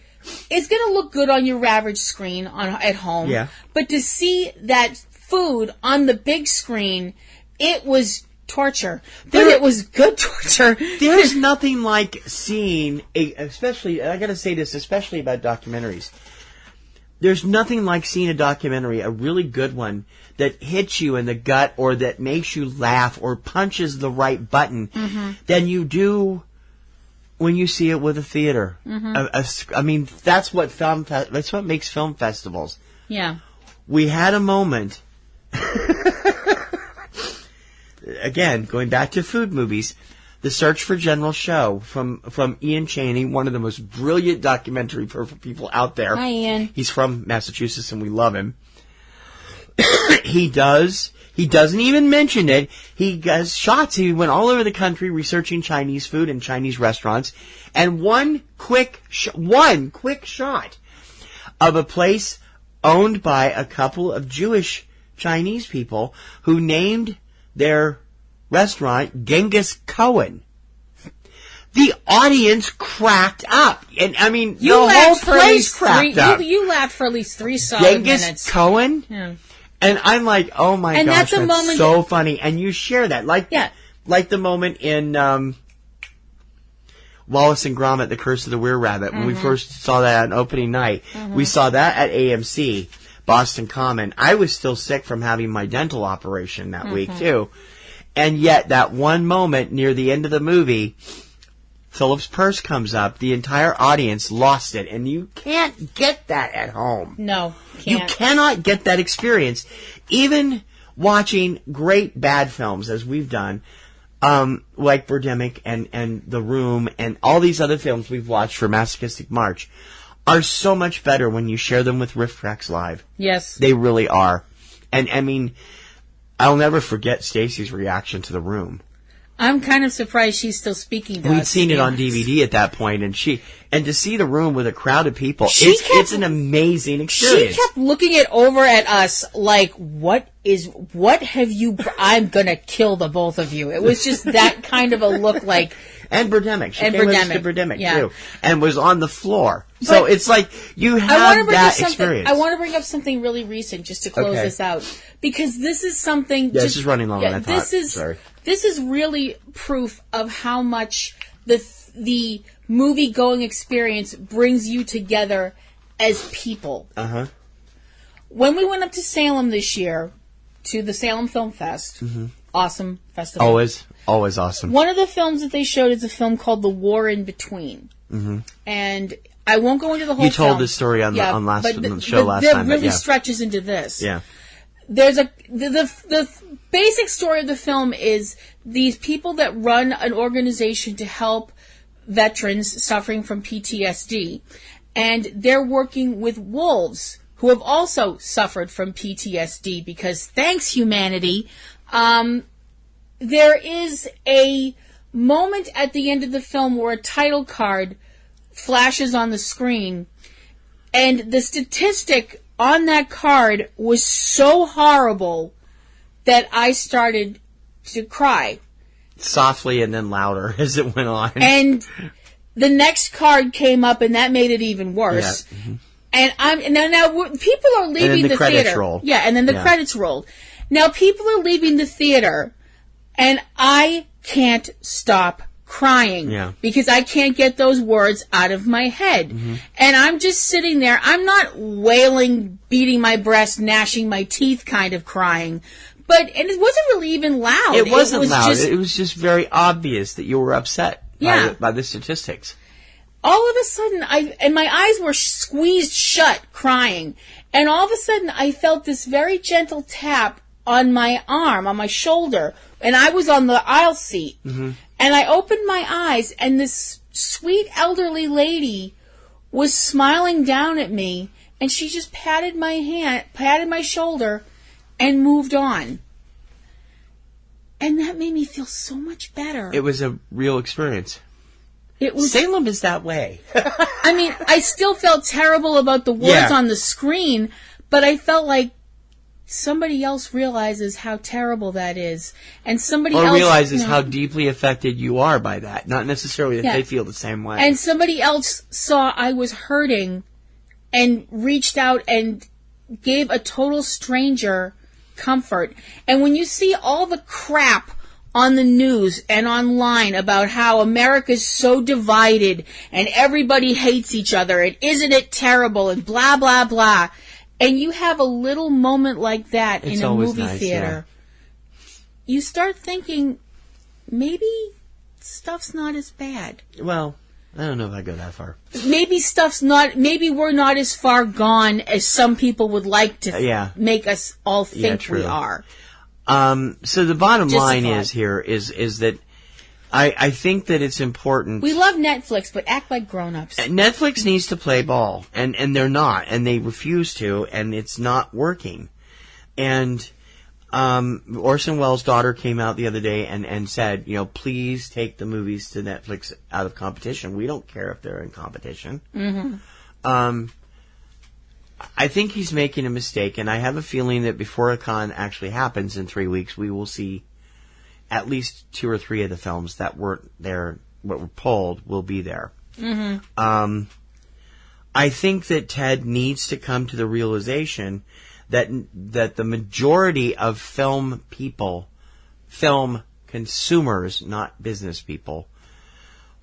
is going to look good on your average screen at home. Yeah. But to see that food on the big screen, it was torture. But it was good torture. There's nothing like seeing, especially, I got to say this, especially about documentaries. There's nothing like seeing a documentary, a really good one, that hits you in the gut or that makes you laugh or punches the right button than you do when you see it with a theater. I mean, that's what makes film festivals. Yeah. We had a moment, again, going back to food movies, The Search for General Show from Ian Chaney, one of the most brilliant documentary people out there. Hi, Ian. He's from Massachusetts, and we love him. He doesn't even mention it. He does shots. He went all over the country researching Chinese food and Chinese restaurants. And one quick shot of a place owned by a couple of Jewish Chinese people who named their restaurant Genghis Cohen. The audience cracked up. And, I mean, the whole place cracked up. You laughed for at least 3 solid minutes. Genghis Cohen? Yeah. And I'm like, oh my gosh, that's so funny. And you share that. Like, Like the moment in Wallace and Gromit, The Curse of the Were-Rabbit, when we first saw that on opening night. We saw that at AMC, Boston Common. I was still sick from having my dental operation that week, too. And yet, that one moment near the end of the movie, Philip's purse comes up, the entire audience lost it, and you can't get that at home. No, can't. You cannot get that experience. Even watching great bad films, as we've done, like Birdemic and The Room and all these other films we've watched for Masochistic March, are so much better when you share them with Riff Tracks Live. Yes. They really are. And, I mean, I'll never forget Stacy's reaction to The Room. I'm kind of surprised she's still speaking to us. We'd seen it on DVD at that point, and to see The Room with a crowd of people, it's an amazing experience. She kept looking it over at us like, what have you, I'm gonna kill the both of you. It was just that kind of a look like. And Birdemic. She came with us to Birdemic, too. And was on the floor. But so it's like, you have that experience. I want to bring up something really recent just to close this out. Because this is something. Yeah, this is running long, I thought. Sorry. This is really proof of how much the movie-going experience brings you together as people. Uh-huh. When we went up to Salem this year, to the Salem Film Fest, awesome festival. Always awesome. One of the films that they showed is a film called The War in Between. And I won't go into the whole film. You told this story on the show last time. It really stretches into this. Yeah. There's the basic story of the film is these people that run an organization to help veterans suffering from PTSD, and they're working with wolves who have also suffered from PTSD because thanks humanity, there is a moment at the end of the film where a title card flashes on the screen, and the statistic on that card was so horrible that I started to cry. Softly and then louder as it went on. And the next card came up, and that made it even worse. Yeah. And now people are leaving the theater. Rolled. Yeah, and then the credits rolled. Now people are leaving the theater, and I can't stop crying because I can't get those words out of my head. And I'm just sitting there. I'm not wailing, beating my breast, gnashing my teeth kind of crying. And it wasn't really even loud. It wasn't loud. It was just very obvious that you were upset by the statistics. All of a sudden, my eyes were squeezed shut, crying. And all of a sudden, I felt this very gentle tap on my arm, on my shoulder. And I was on the aisle seat. And I opened my eyes, and this sweet elderly lady was smiling down at me, and she just patted my shoulder, and moved on. And that made me feel so much better. It was a real experience. Salem is that way. I mean, I still felt terrible about the words on the screen, but I felt like somebody else realizes how terrible that is, and somebody else realizes how deeply affected you are by that. Not necessarily that they feel the same way. And somebody else saw I was hurting and reached out and gave a total stranger comfort. And when you see all the crap on the news and online about how America's so divided and everybody hates each other and isn't it terrible and blah, blah, blah, and you have a little moment like that in a movie theater, you start thinking, maybe stuff's not as bad. Well, I don't know if I go that far. Maybe we're not as far gone as some people would like to make us all think we are. So the bottom line is that I think that it's important. We love Netflix, but act like grown-ups. Netflix needs to play ball, and they're not, and they refuse to, and it's not working. And Orson Welles' daughter came out the other day and said, please take the movies to Netflix out of competition. We don't care if they're in competition. I think he's making a mistake, and I have a feeling that before a con actually happens in 3 weeks, we will see at least 2 or 3 of the films that weren't there, what were pulled, will be there. I think that Ted needs to come to the realization that the majority of film consumers, not business people,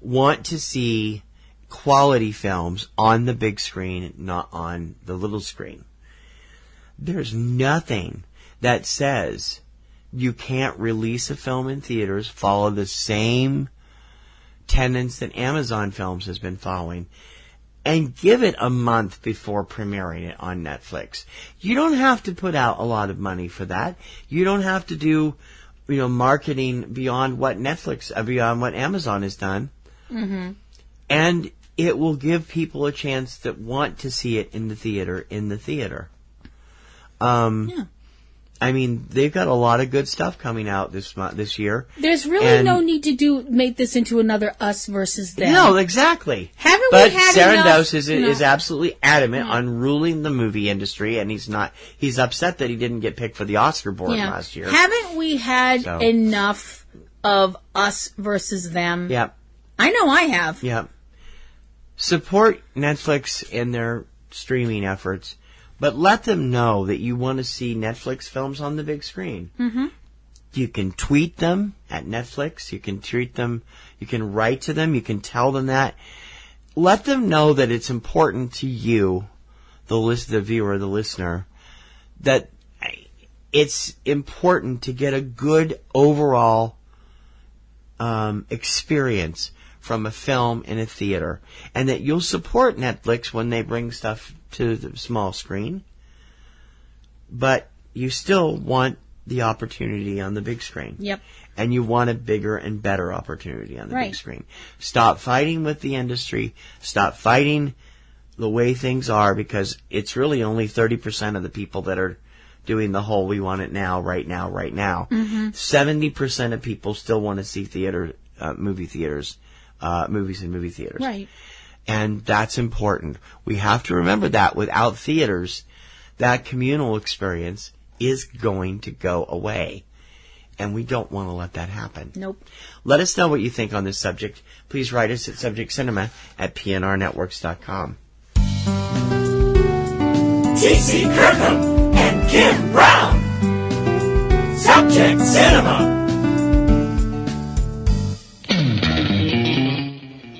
want to see quality films on the big screen, not on the little screen. There's nothing that says you can't release a film in theaters, follow the same tenets that Amazon Films has been following, and give it a month before premiering it on Netflix. You don't have to put out a lot of money for that. You don't have to do, marketing beyond what beyond what Amazon has done. Mm-hmm. And it will give people a chance that want to see it in the theater. Yeah. I mean, they've got a lot of good stuff coming out this year. There's really no need to make this into another us versus them. No, exactly. But Sarandos is absolutely adamant on ruling the movie industry, and he's upset that he didn't get picked for the Oscar board last year. Haven't we had enough of us versus them? Yep. I know I have. Yep. Support Netflix in their streaming efforts. But let them know that you want to see Netflix films on the big screen. Mm-hmm. You can tweet them at Netflix. You can tweet them. You can write to them. You can tell them that. Let them know that it's important to you, the viewer, the listener, that it's important to get a good overall experience from a film in a theater, and that you'll support Netflix when they bring stuff to the small screen, but you still want the opportunity on the big screen. Yep. And you want a bigger and better opportunity on the big screen. Stop fighting with the industry. Stop fighting the way things are, because it's really only 30% of the people that are doing the whole we want it now, right now, right now. Mm-hmm. 70% of people still want to see movies in movie theaters. Right. And that's important. We have to remember that without theaters, that communal experience is going to go away. And we don't want to let that happen. Nope. Let us know what you think on this subject. Please write us at subjectcinema@PNRNetworks.com. T.C. Kirkham and Kim Brown. Subject Cinema.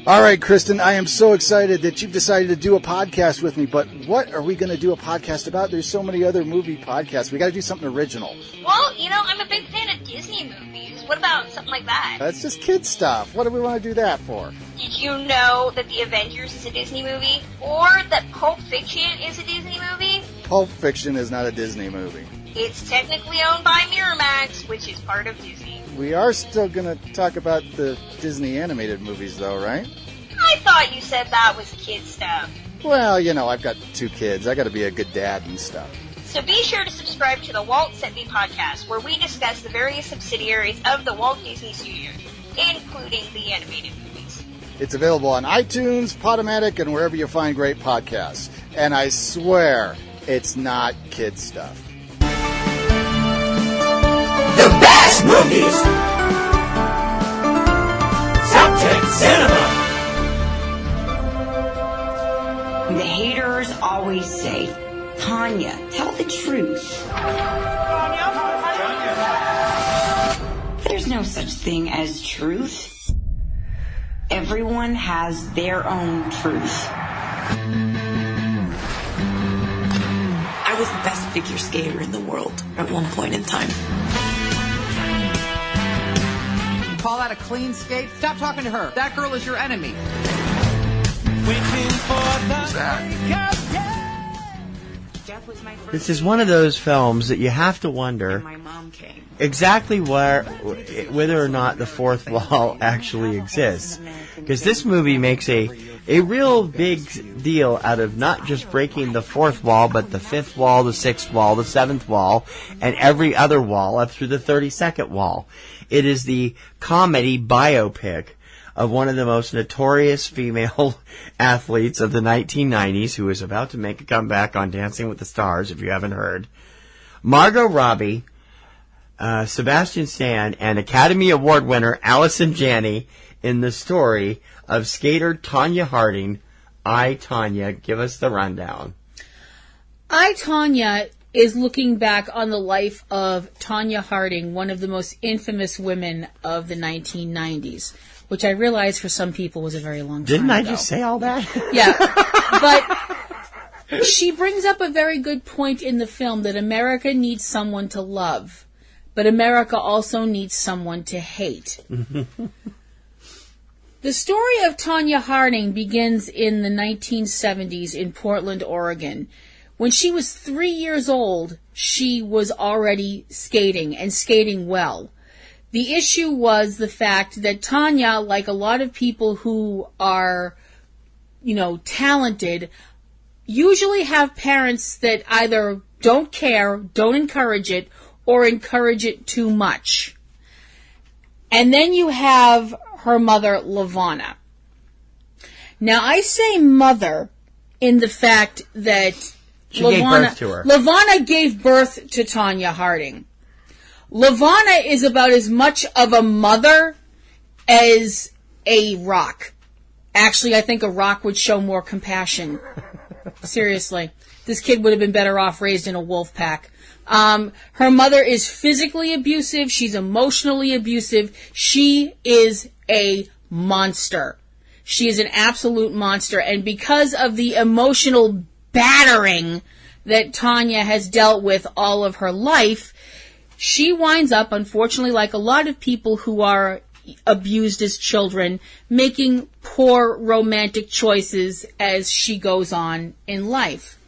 All right, Kristen, I am so excited that you've decided to do a podcast with me, but what are we going to do a podcast about? There's so many other movie podcasts. We got to do something original. Well, I'm a big fan of Disney movies. What about something like that? That's just kid stuff. What do we want to do that for? Did you know that The Avengers is a Disney movie? Or that Pulp Fiction is a Disney movie? Pulp Fiction is not a Disney movie. It's technically owned by Miramax, which is part of Disney. We are still going to talk about the Disney animated movies, though, right? I thought you said that was kid stuff. Well, I've got 2 kids. I got to be a good dad and stuff. So be sure to subscribe to the Walt Sent Me podcast, where we discuss the various subsidiaries of the Walt Disney Studios, including the animated movies. It's available on iTunes, Podomatic, and wherever you find great podcasts. And I swear, it's not kid stuff. The best movies! Subject Cinema! The haters always say, Tonya, tell the truth. There's no such thing as truth. Everyone has their own truth. I was the best figure skater in the world at one point in time. You call that a clean skate? Stop talking to her. That girl is your enemy. Who's that? This is one of those films that you have to wonder exactly whether or not the fourth wall actually exists. Because this movie makes a real big deal out of not just breaking the fourth wall, but the fifth wall, the sixth wall, the seventh wall, and every other wall up through the 32nd wall. It is the comedy biopic of one of the most notorious female athletes of the 1990s, who is about to make a comeback on Dancing with the Stars, if you haven't heard. Margot Robbie, Sebastian Stan, and Academy Award winner Allison Janney in the story of skater Tonya Harding. I, Tonya, give us the rundown. I, Tonya is looking back on the life of Tonya Harding, one of the most infamous women of the 1990s, which I realize for some people was a very long time Didn't I ago. just say all that? Yeah. But she brings up a very good point in the film that America needs someone to love, but America also needs someone to hate. The story of Tonya Harding begins in the 1970s in Portland, Oregon. When she was 3 years old, she was already skating, and skating well. The issue was the fact that Tonya, like a lot of people who are, talented, usually have parents that either don't care, don't encourage it, or encourage it too much. And then you have her mother, LaVonna. Now, I say mother in the fact that She gave birth to her. LaVonna gave birth to Tonya Harding. LaVonna is about as much of a mother as a rock. Actually, I think a rock would show more compassion. Seriously. This kid would have been better off raised in a wolf pack. Her mother is physically abusive. She's emotionally abusive. She is a monster. She is an absolute monster. And because of the emotional battering that Tonya has dealt with all of her life, she winds up, unfortunately, like a lot of people who are abused as children, making poor romantic choices as she goes on in life.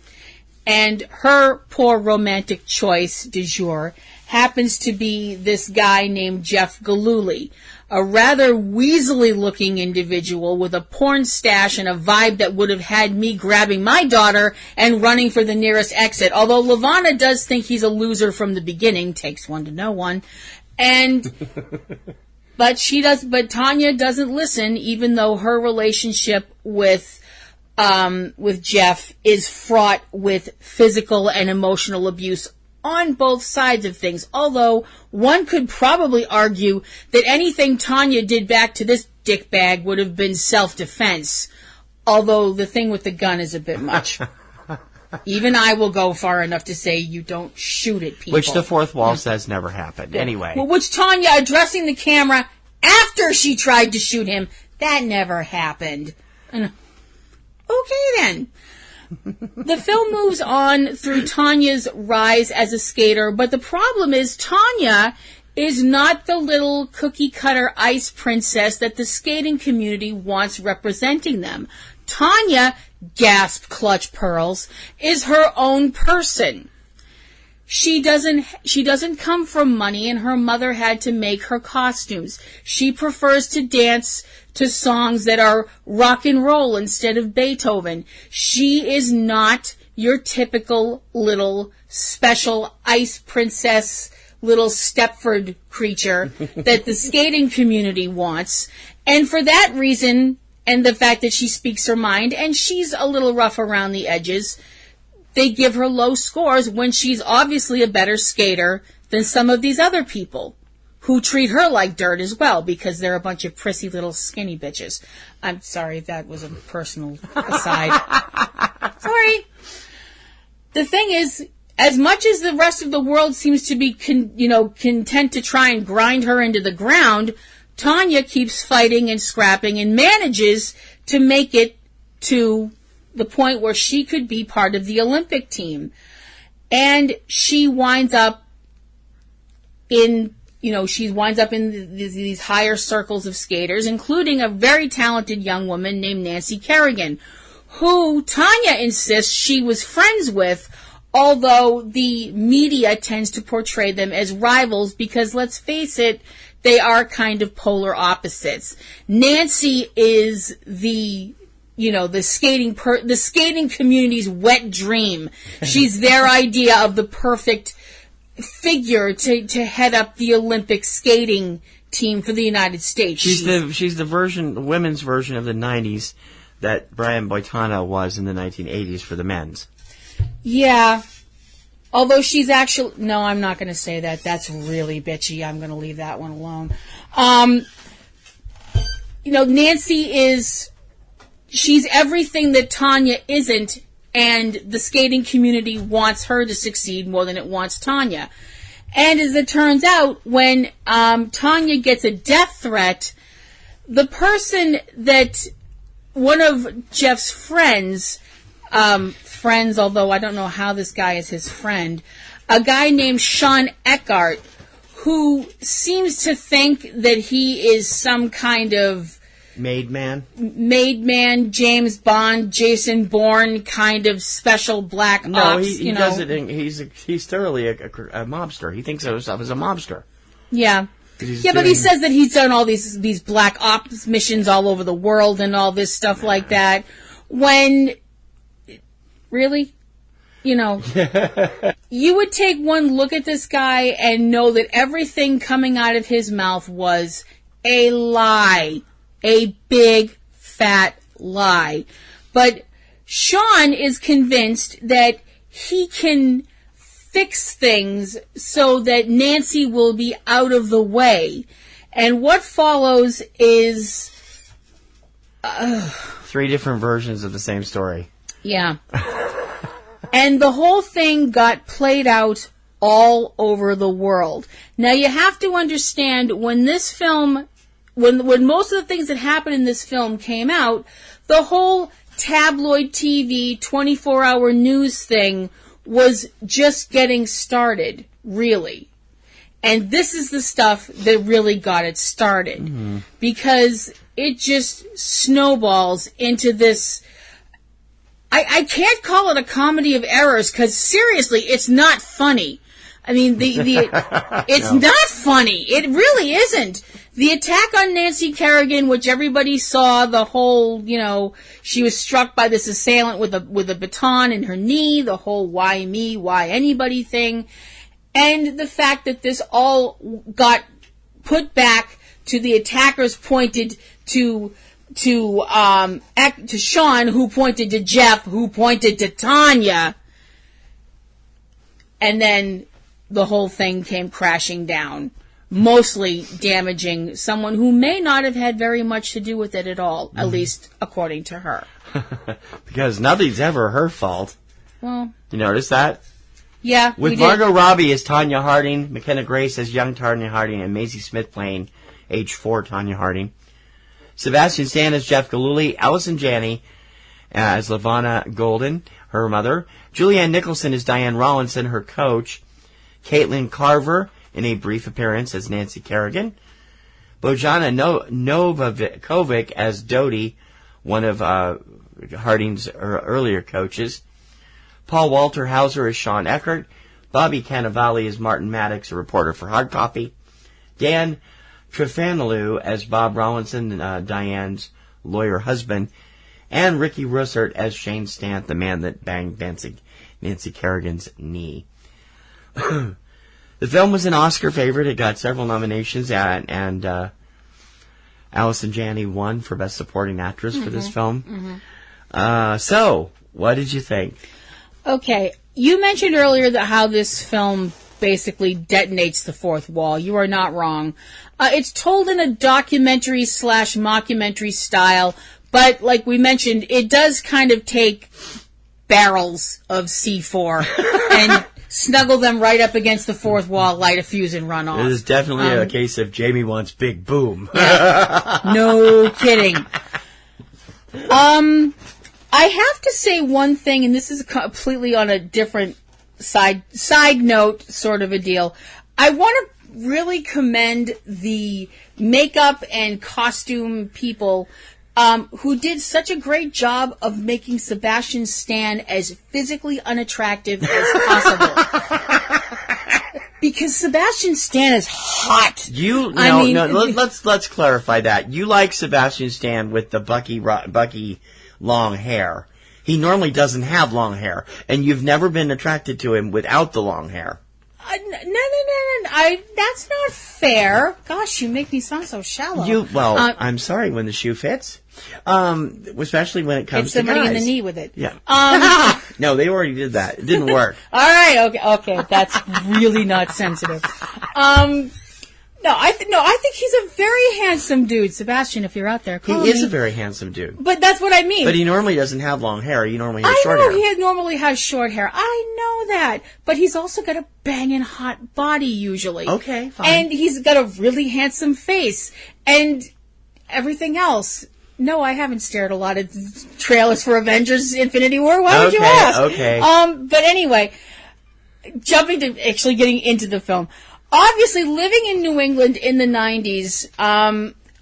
And her poor romantic choice du jour happens to be this guy named Jeff Gillooly, a rather weaselly-looking individual with a porn stash and a vibe that would have had me grabbing my daughter and running for the nearest exit. Although LaVonna does think he's a loser from the beginning, takes one to know one, but Tonya doesn't listen, even though her relationship with Jeff is fraught with physical and emotional abuse on both sides of things. Although one could probably argue that anything Tonya did back to this dickbag would have been self-defense. Although the thing with the gun is a bit much. Even I will go far enough to say you don't shoot at people. Which the fourth wall says never happened. Anyway. Well, which Tonya addressing the camera after she tried to shoot him, that never happened. And, okay then. The film moves on through Tonya's rise as a skater, but the problem is Tonya is not the little cookie-cutter ice princess that the skating community wants representing them. Tonya, gasp clutch pearls, is her own person. She doesn't come from money, and her mother had to make her costumes. She prefers to dance to songs that are rock and roll instead of Beethoven. She is not your typical little special ice princess, little Stepford creature that the skating community wants. And for that reason, and the fact that she speaks her mind, and she's a little rough around the edges, they give her low scores when she's obviously a better skater than some of these other people who treat her like dirt as well because they're a bunch of prissy little skinny bitches. I'm sorry, that was a personal aside. Sorry. The thing is, as much as the rest of the world seems to be content to try and grind her into the ground, Tonya keeps fighting and scrapping and manages to make it to the point where she could be part of the Olympic team. And she winds up in these higher circles of skaters, including a very talented young woman named Nancy Kerrigan, who Tonya insists she was friends with, although the media tends to portray them as rivals because, let's face it, they are kind of polar opposites. Nancy is the skating community's wet dream. She's their idea of the perfect figure to head up the Olympic skating team for the United States. She's the women's version of the 90s that Brian Boitano was in the 1980s for the men's. Yeah. Although she's actually... No, I'm not going to say that. That's really bitchy. I'm going to leave that one alone. Nancy is... She's everything that Tonya isn't and the skating community wants her to succeed more than it wants Tonya. And as it turns out, when Tonya gets a death threat, the person that one of Jeff's friends, although I don't know how this guy is his friend, a guy named Sean Eckhart, who seems to think that he is some kind of Made man, James Bond, Jason Bourne kind of special black ops. No, he doesn't. He's thoroughly a mobster. He thinks of himself as a mobster. Yeah. But he says that he's done all these black ops missions all over the world and all this stuff like that. When, really? You would take one look at this guy and know that everything coming out of his mouth was a lie. A big, fat lie. But Sean is convinced that he can fix things so that Nancy will be out of the way. And what follows is... 3 different versions of the same story. Yeah. And the whole thing got played out all over the world. Now, you have to understand, when this film... When most of the things that happened in this film came out, the whole tabloid TV, 24-hour news thing was just getting started, really. And this is the stuff that really got it started. Mm-hmm. Because it just snowballs into this... I can't call it a comedy of errors, because seriously, it's not funny. I mean, it's not funny. It really isn't. The attack on Nancy Kerrigan, which everybody saw, the whole, she was struck by this assailant with a baton in her knee, the whole why me, why anybody thing, and the fact that this all got put back to the attackers pointed to Sean, who pointed to Jeff, who pointed to Tonya, and then the whole thing came crashing down, mostly damaging someone who may not have had very much to do with it at all, at least according to her. Because nothing's ever her fault. Well, you notice that? Yeah, with Margot Robbie as Tonya Harding, McKenna Grace as young Tonya Harding, and Maisie Smith playing age 4 Tonya Harding. Sebastian Stan as Jeff Gillooly, Allison Janney as Lavana Golden, her mother. Julianne Nicholson as Diane Rawlinson, her coach. Caitlin Carver in a brief appearance as Nancy Kerrigan. Bojana Novakovic as Dodie, one of Harding's earlier coaches. Paul Walter Hauser as Sean Eckhart. Bobby Cannavale as Martin Maddox, a reporter for Hard Copy. Dan Trefanilu as Bob Rawlinson, Diane's lawyer husband. And Ricky Russert as Shane Stant, the man that banged Nancy Kerrigan's knee. The film was an Oscar favorite. It got several nominations, and Allison Janney won for Best Supporting Actress for this film. Mm-hmm. So, what did you think? Okay, you mentioned earlier that how this film basically detonates the fourth wall. You are not wrong. It's told in a documentary/mockumentary style, but like we mentioned, it does kind of take barrels of C4 and snuggle them right up against the fourth wall, light a fuse, and run off. It is definitely a case of Jamie wants big boom. Yeah. No kidding. I have to say one thing, and this is completely on a different side note sort of a deal. I want to really commend the makeup and costume people who did such a great job of making Sebastian Stan as physically unattractive as possible. Because Sebastian Stan is hot. Let's clarify that. You like Sebastian Stan with the Bucky long hair. He normally doesn't have long hair, and you've never been attracted to him without the long hair. No. That's not fair. Gosh, you make me sound so shallow. I'm sorry when the shoe fits. Especially when it comes to guys. Hit somebody in the knee with it. Yeah. No, they already did that. It didn't work. All right. Okay. That's really not sensitive. I think he's a very handsome dude. Sebastian, if you're out there, call me. He is a very handsome dude. But that's what I mean. But he normally doesn't have long hair. He normally has short hair. I know he normally has short hair. I know that. But he's also got a banging hot body usually. Okay, fine. And he's got a really handsome face. And everything else. No, I haven't stared a lot at trailers for Avengers Infinity War. Why would you ask? Okay. But anyway, jumping to actually getting into the film. Obviously, living in New England in the 90s,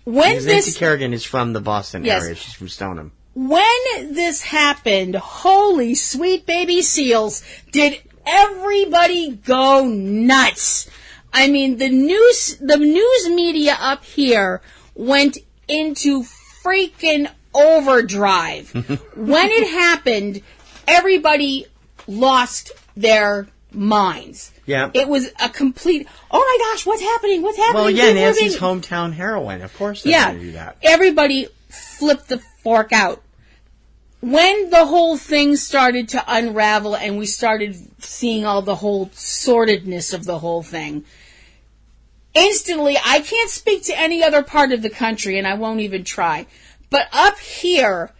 Nancy Kerrigan is from the Boston area. She's from Stoneham. When this happened, holy sweet baby seals, did everybody go nuts. I mean, the news media up here went into freaking overdrive. When it happened, everybody lost their minds. Yeah. It was a complete, oh my gosh, what's happening? What's happening? Well, yeah, Nancy's hometown heroine. Of course they're going to do that. Everybody flipped the fork out. When the whole thing started to unravel and we started seeing all the whole sordidness of the whole thing, instantly, I can't speak to any other part of the country, and I won't even try, but up here,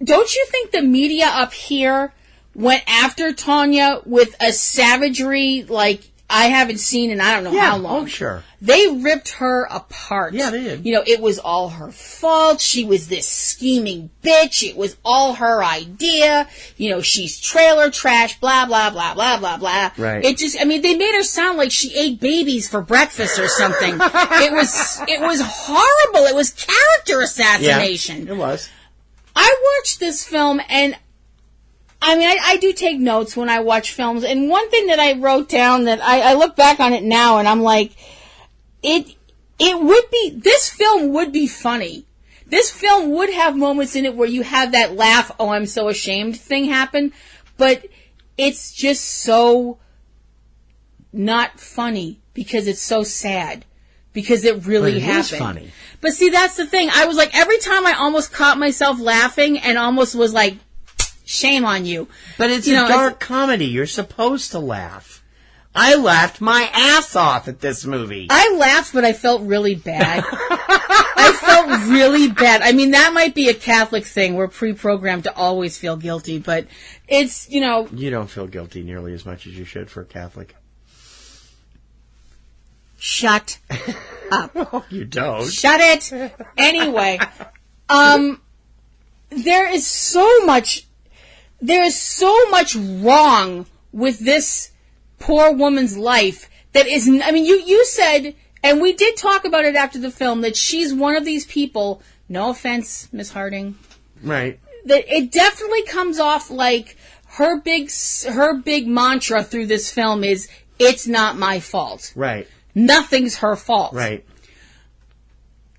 don't you think the media up here went after Tonya with a savagery like I haven't seen in I don't know how long? Oh, sure. They ripped her apart. Yeah, they did. You know, it was all her fault. She was this scheming bitch. It was all her idea. You know, she's trailer trash, blah, blah, blah, blah, blah, blah. Right. It just, I mean, they made her sound like she ate babies for breakfast or something. It was horrible. It was character assassination. Yeah, it was. I watched this film and I mean, I do take notes when I watch films, and one thing that I wrote down that I look back on it now and I'm like, this film would be funny. This film would have moments in it where you have that laugh, oh, I'm so ashamed thing happen, but it's just so not funny because it's so sad. Because it really happened. It is funny. But see, that's the thing. I was like, every time I almost caught myself laughing and almost was like, shame on you. But it's a dark comedy. You're supposed to laugh. I laughed my ass off at this movie. I laughed, but I felt really bad. I felt really bad. I mean, that might be a Catholic thing. We're pre-programmed to always feel guilty, but it's, you know... You don't feel guilty nearly as much as you should for a Catholic. Shut up. Oh, you don't. Shut it. Anyway, there is so much wrong with this poor woman's life that is, I mean, you said, and we did talk about it after the film, that she's one of these people, no offense, Miss Harding. Right. That it definitely comes off like her big mantra through this film is, it's not my fault. Right. Nothing's her fault. Right.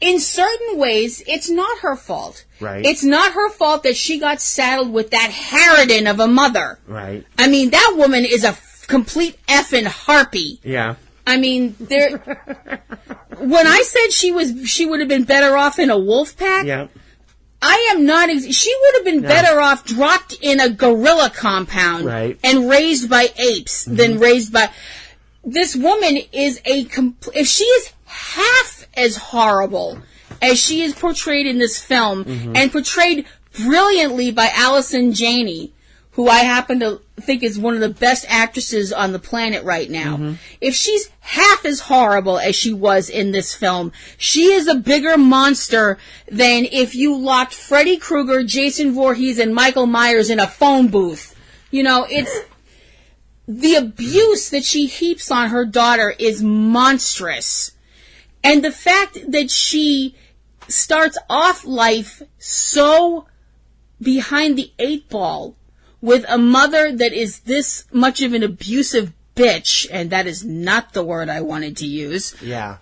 In certain ways, it's not her fault. Right. It's not her fault that she got saddled with that harridan of a mother. Right. I mean, that woman is a complete effing harpy. Yeah. I mean, when I said she would have been better off in a wolf pack, yeah. I am not. She would have been better off dropped in a gorilla compound and raised by apes than raised by. This woman is if she is half as horrible as she is portrayed in this film, and portrayed brilliantly by Allison Janney, who I happen to think is one of the best actresses on the planet right now. If she's half as horrible as she was in this film, she is a bigger monster than if you locked Freddy Krueger, Jason Voorhees, and Michael Myers in a phone booth. You know, it's... The abuse that she heaps on her daughter is monstrous. And the fact that she starts off life so behind the 8 ball with a mother that is this much of an abusive bitch, and that is not the word I wanted to use. Yeah.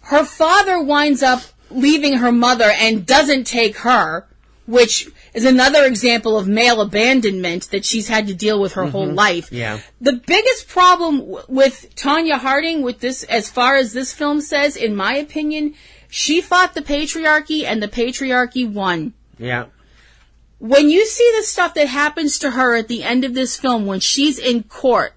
Her father winds up leaving her mother and doesn't take her, which is another example of male abandonment that she's had to deal with her whole life. Yeah. The biggest problem with Tonya Harding, with this, as far as this film says, in my opinion, she fought the patriarchy and the patriarchy won. Yeah. When you see the stuff that happens to her at the end of this film, when she's in court,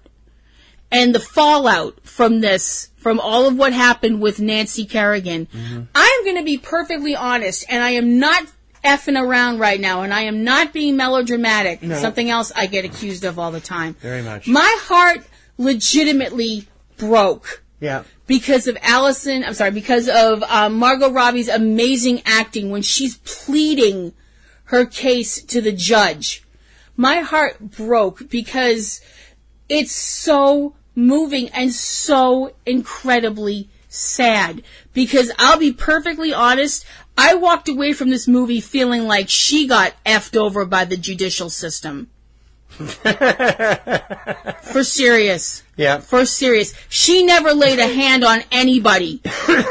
and the fallout from this, from all of what happened with Nancy Kerrigan, I am going to be perfectly honest, and I am not effing around right now, and I am not being melodramatic. No. Something else I get accused of all the time. Very much. My heart legitimately broke. Yeah. Because of Margot Robbie's amazing acting when she's pleading her case to the judge. My heart broke because it's so moving and so incredibly sad. Because I'll be perfectly honest, I walked away from this movie feeling like she got effed over by the judicial system. For serious. Yeah. For serious. She never laid a hand on anybody,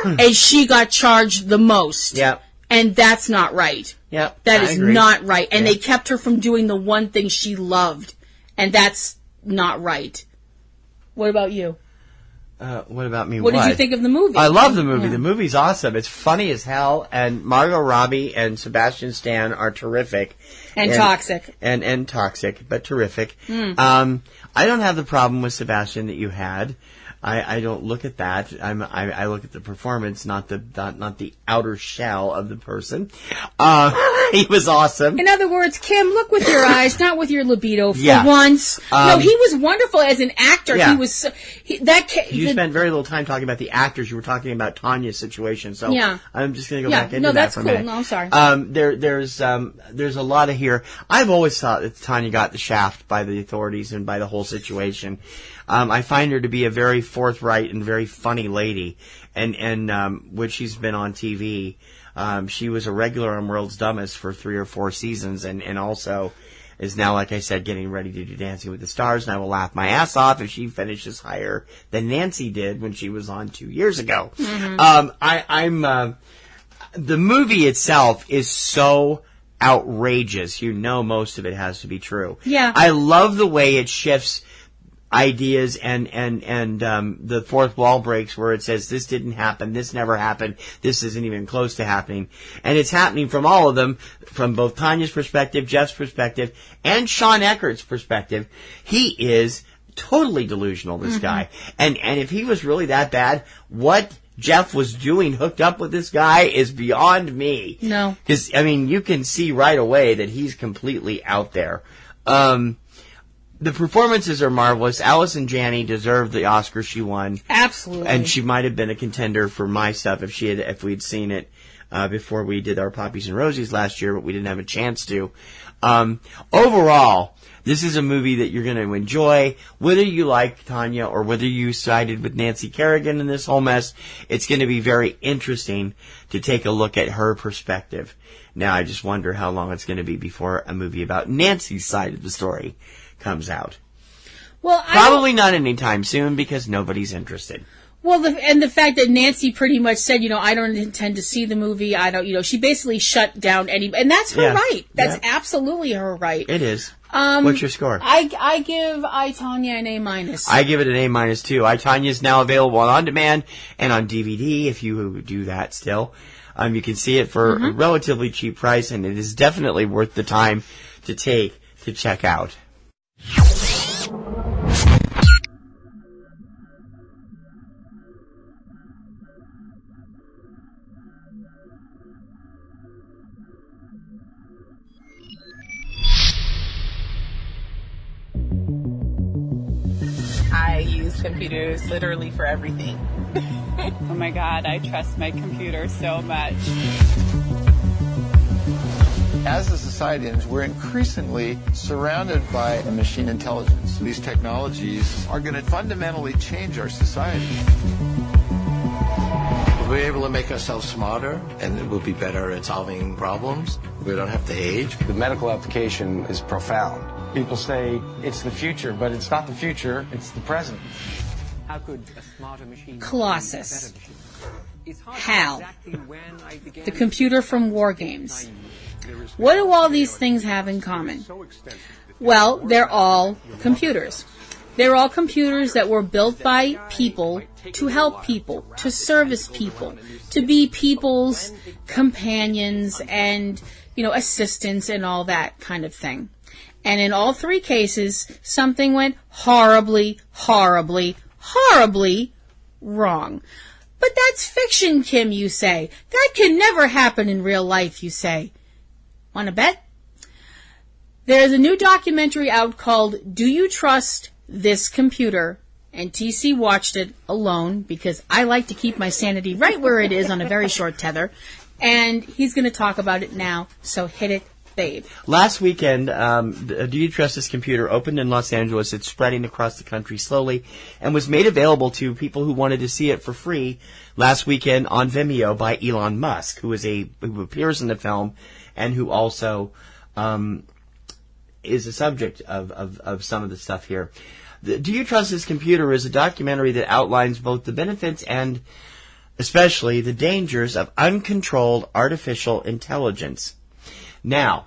and she got charged the most. Yeah. And that's not right. Yeah. That is not right. And they kept her from doing the one thing she loved, and that's not right. What about you? What about me? What did you think of the movie? I love the movie. Yeah. The movie's awesome. It's funny as hell, and Margot Robbie and Sebastian Stan are terrific. And toxic. And toxic, but terrific. I don't have the problem with Sebastian that you had. I don't look at that. I look at the performance, not the outer shell of the person. He was awesome. In other words, Kim, look with your eyes, not with your libido for once. No, he was wonderful as an actor. Yeah. He was you spent very little time talking about the actors. You were talking about Tonya's situation. So I'm just going to go back into that for a minute. No, I'm sorry. There's a lot of here. I've always thought that Tonya got the shaft by the authorities and by the whole situation. I find her to be a very forthright and very funny lady, and when she's been on TV, she was a regular on World's Dumbest for 3 or 4 seasons, and also is now, like I said, getting ready to do Dancing with the Stars, and I will laugh my ass off if she finishes higher than Nancy did when she was on 2 years ago. The movie itself is so outrageous. You know, most of it has to be true. Yeah. I love the way it shifts ideas and the fourth wall breaks where it says this didn't happen, this never happened, this isn't even close to happening. And it's happening from all of them, from both Tanya's perspective, Jeff's perspective, and Sean Eckert's perspective. He is totally delusional, this guy. And if he was really that bad, what Jeff was doing hooked up with this guy is beyond me. No. Because, I mean, you can see right away that he's completely out there. The performances are marvelous. Allison Janney deserved the Oscar she won. Absolutely. And she might have been a contender for my stuff if we'd seen it before we did our Poppies and Rosies last year, but we didn't have a chance to. Overall, this is a movie that you're going to enjoy. Whether you like Tonya or whether you sided with Nancy Kerrigan in this whole mess, it's going to be very interesting to take a look at her perspective. Now, I just wonder how long it's going to be before a movie about Nancy's side of the story comes out. Well, probably not anytime soon because nobody's interested. Well, the fact that Nancy pretty much said, I don't intend to see the movie. I don't, she basically shut down and that's her right. That's absolutely her right. It is. What's your score? I give I, Tonya an A-. I give it an A- too. I, Tonya is now available on demand and on DVD if you do that still. You can see it for a relatively cheap price, and it is definitely worth the time to take to check out. I use computers literally for everything. Oh my God, I trust my computer so much. As a society, we're increasingly surrounded by machine intelligence. These technologies are going to fundamentally change our society. We're able to make ourselves smarter, and we'll be better at solving problems. We don't have to age. The medical application is profound. People say it's the future, but it's not the future, it's the present. How could a smarter machine... Colossus. HAL. The computer from War Games. What do all these things have in common? Well, they're all computers. They're all computers that were built by people to help people, to service people, to be people's companions and, assistance and all that kind of thing. And in all 3 cases, something went horribly, horribly, horribly wrong. But that's fiction, Kim, you say. That can never happen in real life, you say. Want to bet? There's a new documentary out called Do You Trust This Computer? And TC watched it alone because I like to keep my sanity right where it is on a very short tether. And he's going to talk about it now, so hit it, babe. Last weekend, Do You Trust This Computer opened in Los Angeles. It's spreading across the country slowly and was made available to people who wanted to see it for free last weekend on Vimeo by Elon Musk, who appears in the film and who also is a subject of some of the stuff here. Do You Trust This Computer is a documentary that outlines both the benefits and especially the dangers of uncontrolled artificial intelligence. Now,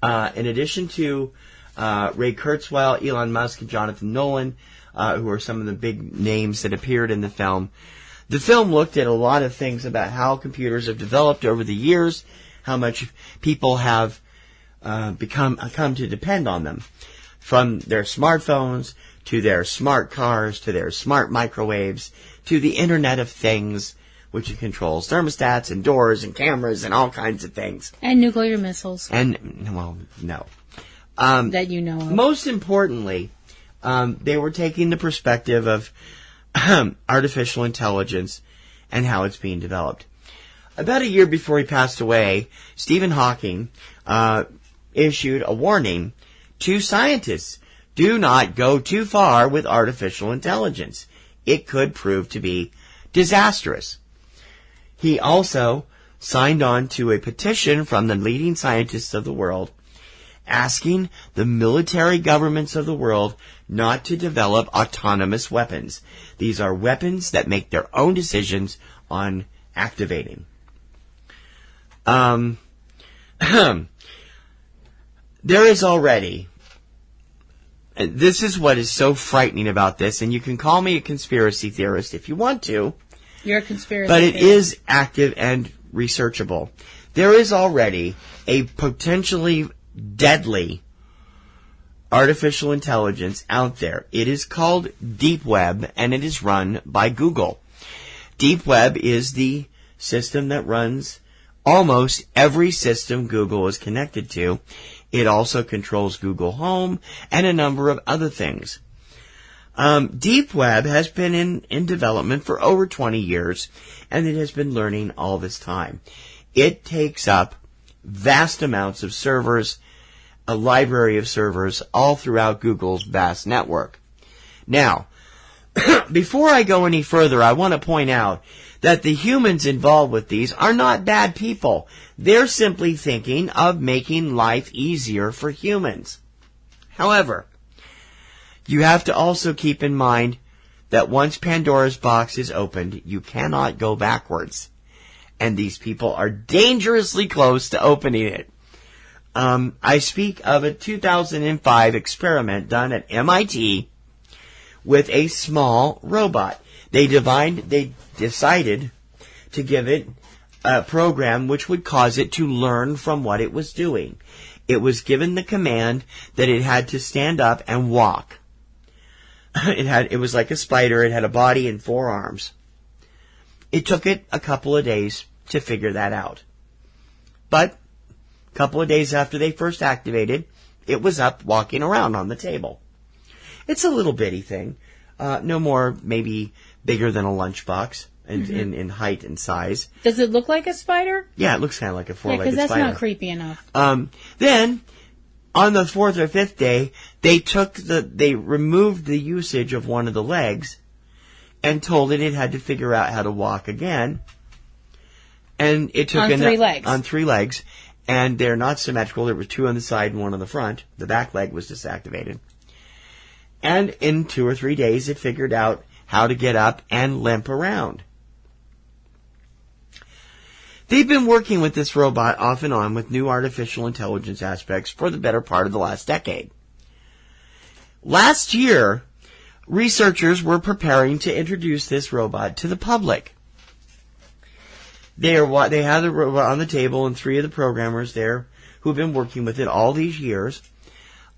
in addition to Ray Kurzweil, Elon Musk, and Jonathan Nolan, who are some of the big names that appeared in the film looked at a lot of things about how computers have developed over the years, how much people have come to depend on them, from their smartphones to their smart cars to their smart microwaves to the Internet of Things, which controls thermostats and doors and cameras and all kinds of things. And nuclear missiles. And, well, no. That you know of. Most importantly, they were taking the perspective of artificial intelligence and how it's being developed. About a year before he passed away, Stephen Hawking issued a warning to scientists. Do not go too far with artificial intelligence. It could prove to be disastrous. He also signed on to a petition from the leading scientists of the world asking the military governments of the world not to develop autonomous weapons. These are weapons that make their own decisions on activating. There is already, and this is what is so frightening about this, and you can call me a conspiracy theorist if you want to. You're a conspiracy But it theorist. is active and researchable. There is already a potentially deadly artificial intelligence out there. It is called Deep Web, and it is run by Google. Deep Web is the system that runs almost every system Google is connected to. It also controls Google Home and a number of other things. Deep Web has been in development for over 20 years, and it has been learning all this time. It takes up vast amounts of servers, a library of servers, all throughout Google's vast network. Now, before I go any further, I want to point out that the humans involved with these are not bad people. They're simply thinking of making life easier for humans. However, you have to also keep in mind that once Pandora's box is opened, you cannot go backwards. And these people are dangerously close to opening it. I speak of a 2005 experiment done at MIT with a small robot. They decided to give it a program which would cause it to learn from what it was doing. It was given the command that it had to stand up and walk. It was like a spider. It had a body and 4 arms. It took it a couple of days to figure that out. But a couple of days after they first activated, it was up walking around on the table. It's a little bitty thing. No more maybe bigger than a lunchbox in height and size. Does it look like a spider? Yeah, it looks kind of like a 4-legged spider. Yeah, because that's not creepy enough. Then, on the 4th or 5th day, they removed the usage of one of the legs and told it had to figure out how to walk again. And it took on 3 legs. On 3 legs. And they're not symmetrical. There were 2 on the side and 1 on the front. The back leg was disactivated. And in 2 or 3 days, it figured out how to get up and limp around. They've been working with this robot off and on with new artificial intelligence aspects for the better part of the last decade. Last year, researchers were preparing to introduce this robot to the public. They had the robot on the table, and 3 of the programmers there who've been working with it all these years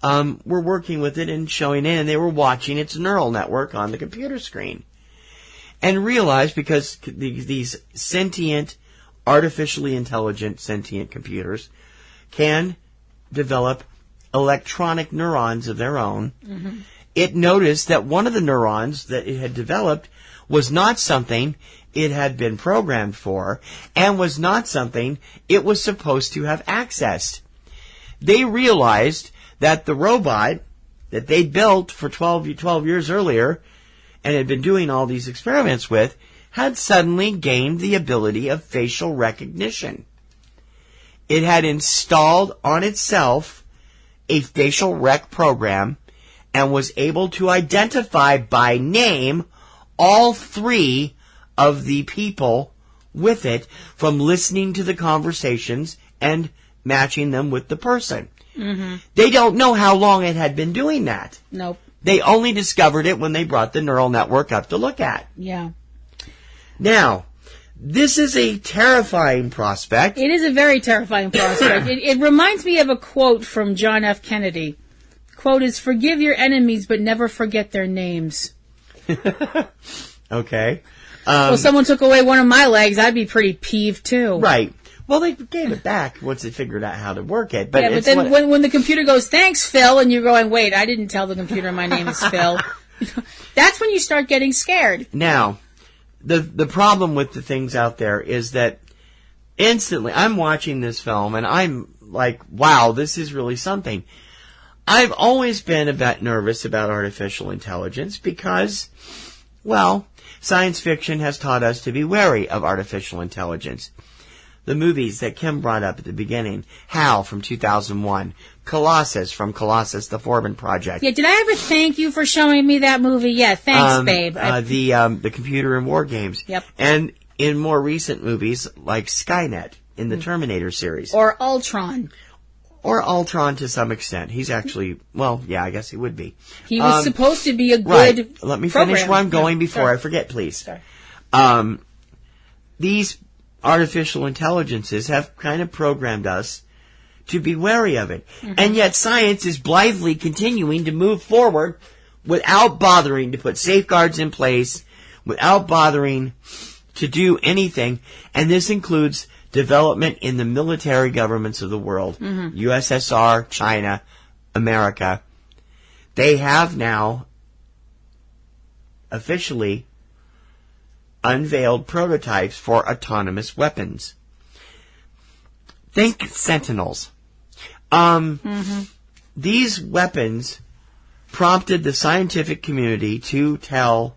were working with it and showing it, and they were watching its neural network on the computer screen. And realized, because these sentient, artificially intelligent sentient computers can develop electronic neurons of their own, it noticed that one of the neurons that it had developed was not something it had been programmed for, and was not something it was supposed to have accessed. They realized that the robot that they built for 12 years earlier and had been doing all these experiments with had suddenly gained the ability of facial recognition. It had installed on itself a facial rec program and was able to identify by name all 3 of the people with it from listening to the conversations and matching them with the person. They don't know how long it had been doing that. Nope. They only discovered it when they brought the neural network up to look at. Yeah. Now, this is a terrifying prospect. It is a very terrifying prospect. It reminds me of a quote from John F. Kennedy. Quote is, "Forgive your enemies, but never forget their names." Okay. Well, someone took away one of my legs, I'd be pretty peeved too. Right. Well, they gave it back once they figured out how to work it. But, yeah, but then when the computer goes, "Thanks, Phil," and you're going, "Wait, I didn't tell the computer my name is Phil." That's when you start getting scared. Now, the problem with the things out there is that instantly, I'm watching this film and I'm like, wow, this is really something. I've always been a bit nervous about artificial intelligence because, well, science fiction has taught us to be wary of artificial intelligence. The movies that Kim brought up at the beginning, HAL from 2001, Colossus from Colossus, the Forbin Project. Yeah, did I ever thank you for showing me that movie? Yeah, thanks, babe. The computer and war games. Yep. And in more recent movies like Skynet in the Terminator series. Or Ultron. Or Ultron to some extent. He's actually, well, yeah, I guess he would be. He was supposed to be a good Right. Let me program. finish where I'm going before Sorry. I forget, please. Sorry. These artificial intelligences have kind of programmed us to be wary of it. And yet science is blithely continuing to move forward without bothering to put safeguards in place, without bothering to do anything. And this includes development in the military governments of the world. USSR, China, America. They have now officially unveiled prototypes for autonomous weapons. Think Sentinels. These weapons prompted the scientific community to tell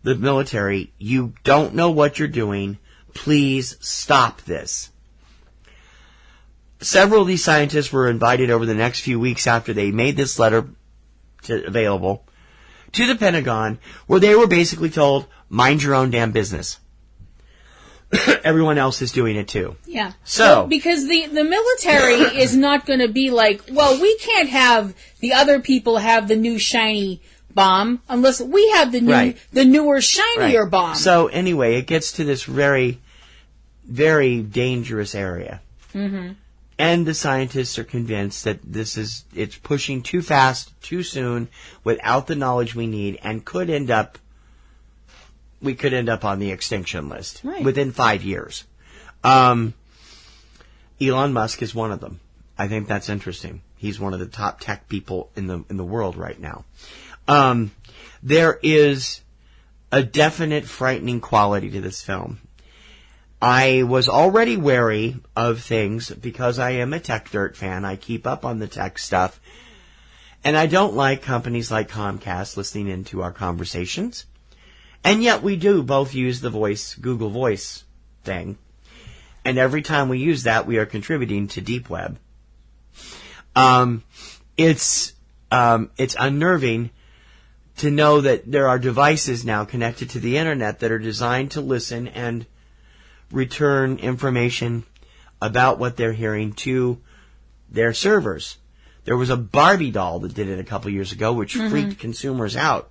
the military, you don't know what you're doing, please stop this. Several of these scientists were invited over the next few weeks after they made this letter available to the Pentagon, where they were basically told, mind your own damn business. Everyone else is doing it too. Yeah. So because the military is not going to be like, well, we can't have the other people have the new shiny bomb unless we have the new the newer shinier bomb. So anyway, it gets to this very, very dangerous area. And the scientists are convinced that it's pushing too fast, too soon, without the knowledge we need, and we could end up on the extinction list within 5 years. Elon Musk is one of them. I think that's interesting. He's one of the top tech people in the world right now. There is a definite frightening quality to this film. I was already wary of things because I am a Tech Dirt fan. I keep up on the tech stuff. And I don't like companies like Comcast listening into our conversations. And yet we do both use the Google Voice thing. And every time we use that, we are contributing to Deep Web. It's unnerving to know that there are devices now connected to the internet that are designed to listen and return information about what they're hearing to their servers. There was a Barbie doll that did it a couple years ago, which freaked consumers out.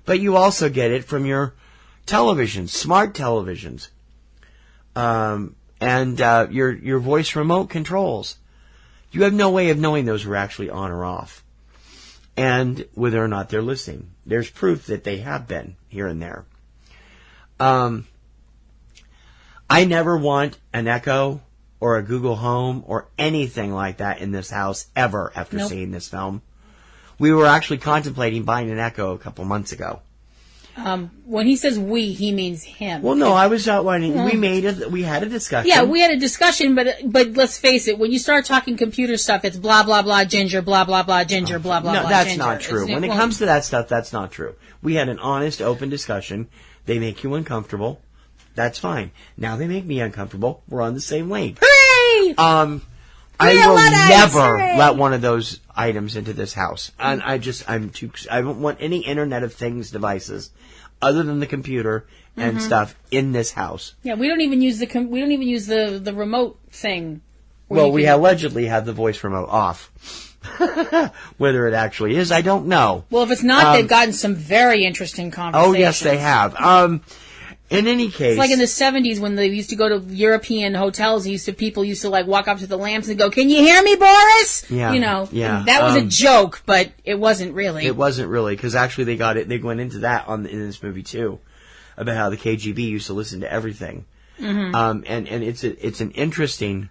But you also get it from your televisions, smart televisions. and your voice remote controls. You have no way of knowing those are actually on or off, and whether or not they're listening. There's proof that they have been here and there. I never want an Echo or a Google Home or anything like that in this house ever after seeing this film. We were actually contemplating buying an Echo a couple months ago. When he says we, he means him. Well, no, I was outlining. We had a discussion. Yeah, we had a discussion, but let's face it. When you start talking computer stuff, it's blah blah blah ginger, blah blah blah ginger, blah blah blah. No, that's ginger. not true. When it comes to that stuff, that's not true. We had an honest, open discussion. They make you uncomfortable. That's fine. Now they make me uncomfortable. We're on the same lane. Hooray! I will never let one of those items into this house. And I don't want any Internet of Things devices other than the computer and stuff in this house. Yeah, we don't even use the remote thing. Well, we allegedly have the voice remote off. Whether it actually is, I don't know. Well, if it's not, they've gotten some very interesting conversations. Oh, yes, they have. In any case, it's like in the 70s when they used to go to European hotels. People used to like walk up to the lamps and go, "Can you hear me, Boris?" Yeah, yeah. That was a joke, but it wasn't really. It wasn't really, because actually they got it. They went into that in this movie too, about how the KGB used to listen to everything. Mm-hmm. And it's an interesting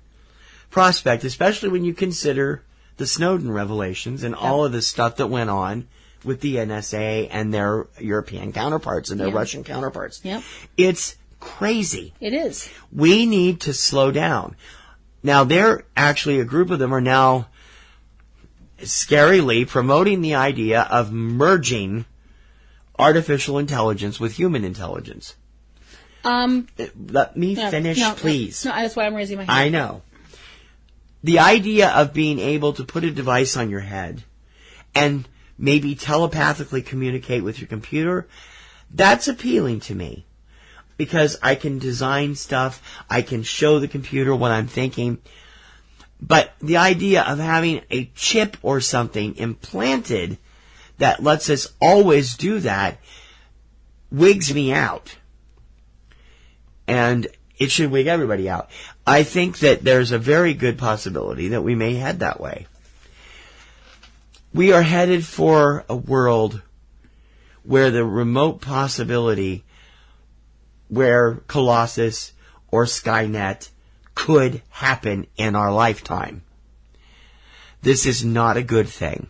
prospect, especially when you consider the Snowden revelations and all of the stuff that went on with the NSA and their European counterparts and their Russian counterparts. Yep. It's crazy. It is. We need to slow down. Now, a group of them are now scarily promoting the idea of merging artificial intelligence with human intelligence. Let me finish, please. No, that's why I'm raising my hand. I know. The idea of being able to put a device on your head and maybe telepathically communicate with your computer, that's appealing to me. Because I can design stuff, I can show the computer what I'm thinking. But the idea of having a chip or something implanted that lets us always do that wigs me out. And it should wig everybody out. I think that there's a very good possibility that we may head that way. We are headed for a world where the remote possibility where Colossus or Skynet could happen in our lifetime. This is not a good thing.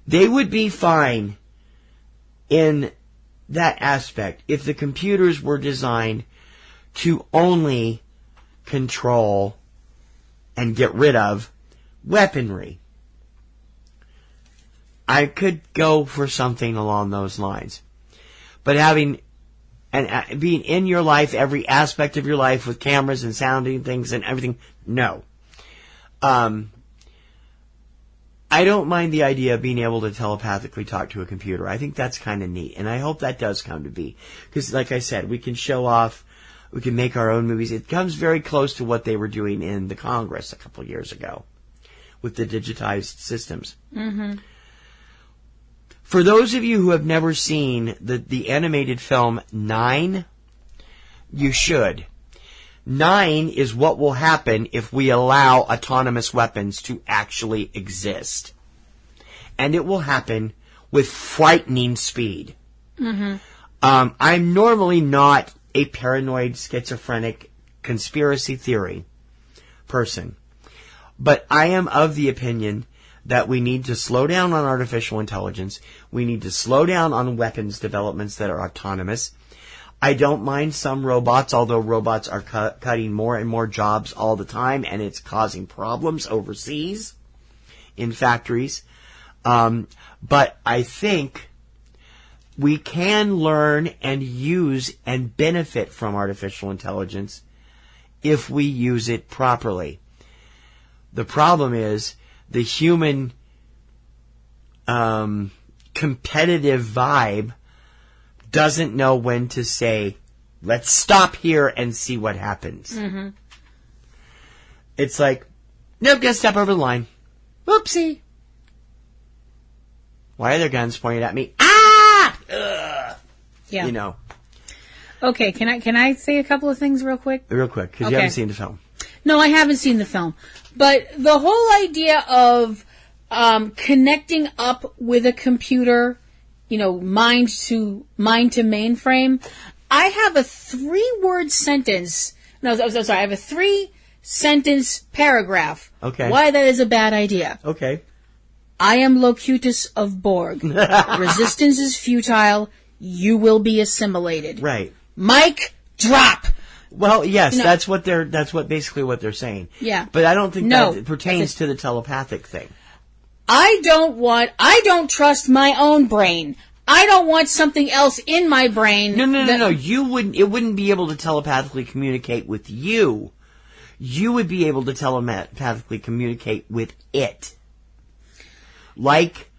They would be fine in that aspect if the computers were designed to only control and get rid of weaponry. I could go for something along those lines. But having and being in your life, every aspect of your life with cameras and sounding things and everything, no. I don't mind the idea of being able to telepathically talk to a computer. I think that's kind of neat, and I hope that does come to be. Because, like I said, we can show off, we can make our own movies. It comes very close to what they were doing in the Congress a couple years ago with the digitized systems. Mm-hmm. For those of you who have never seen the animated film 9, you should. 9 is what will happen if we allow autonomous weapons to actually exist. And it will happen with frightening speed. Mm-hmm. I'm normally not a paranoid, schizophrenic, conspiracy theory person. But I am of the opinion that we need to slow down on artificial intelligence. We need to slow down on weapons developments that are autonomous. I don't mind some robots, although robots are cutting more and more jobs all the time, and it's causing problems overseas in factories. But I think we can learn and use and benefit from artificial intelligence if we use it properly. The problem is the human competitive vibe doesn't know when to say, let's stop here and see what happens. Mm-hmm. It's like, nope, gotta step over the line. Whoopsie. Why are there guns pointed at me? Ah! Ugh. Yeah. You know. Okay, can I say a couple of things real quick? Real quick, because you haven't seen the film. No, I haven't seen the film. But the whole idea of connecting up with a computer, mind to mainframe, I have a 3-word sentence. No, I'm sorry. I have a 3-sentence paragraph. Okay. Why that is a bad idea. Okay. I am Locutus of Borg. Resistance is futile. You will be assimilated. Right. Mic drop. Well, yes, that's basically what they're saying. Yeah. But I don't think that pertains to the telepathic thing. I don't trust my own brain. I don't want something else in my brain. No. It wouldn't be able to telepathically communicate with you. You would be able to telepathically communicate with it. Like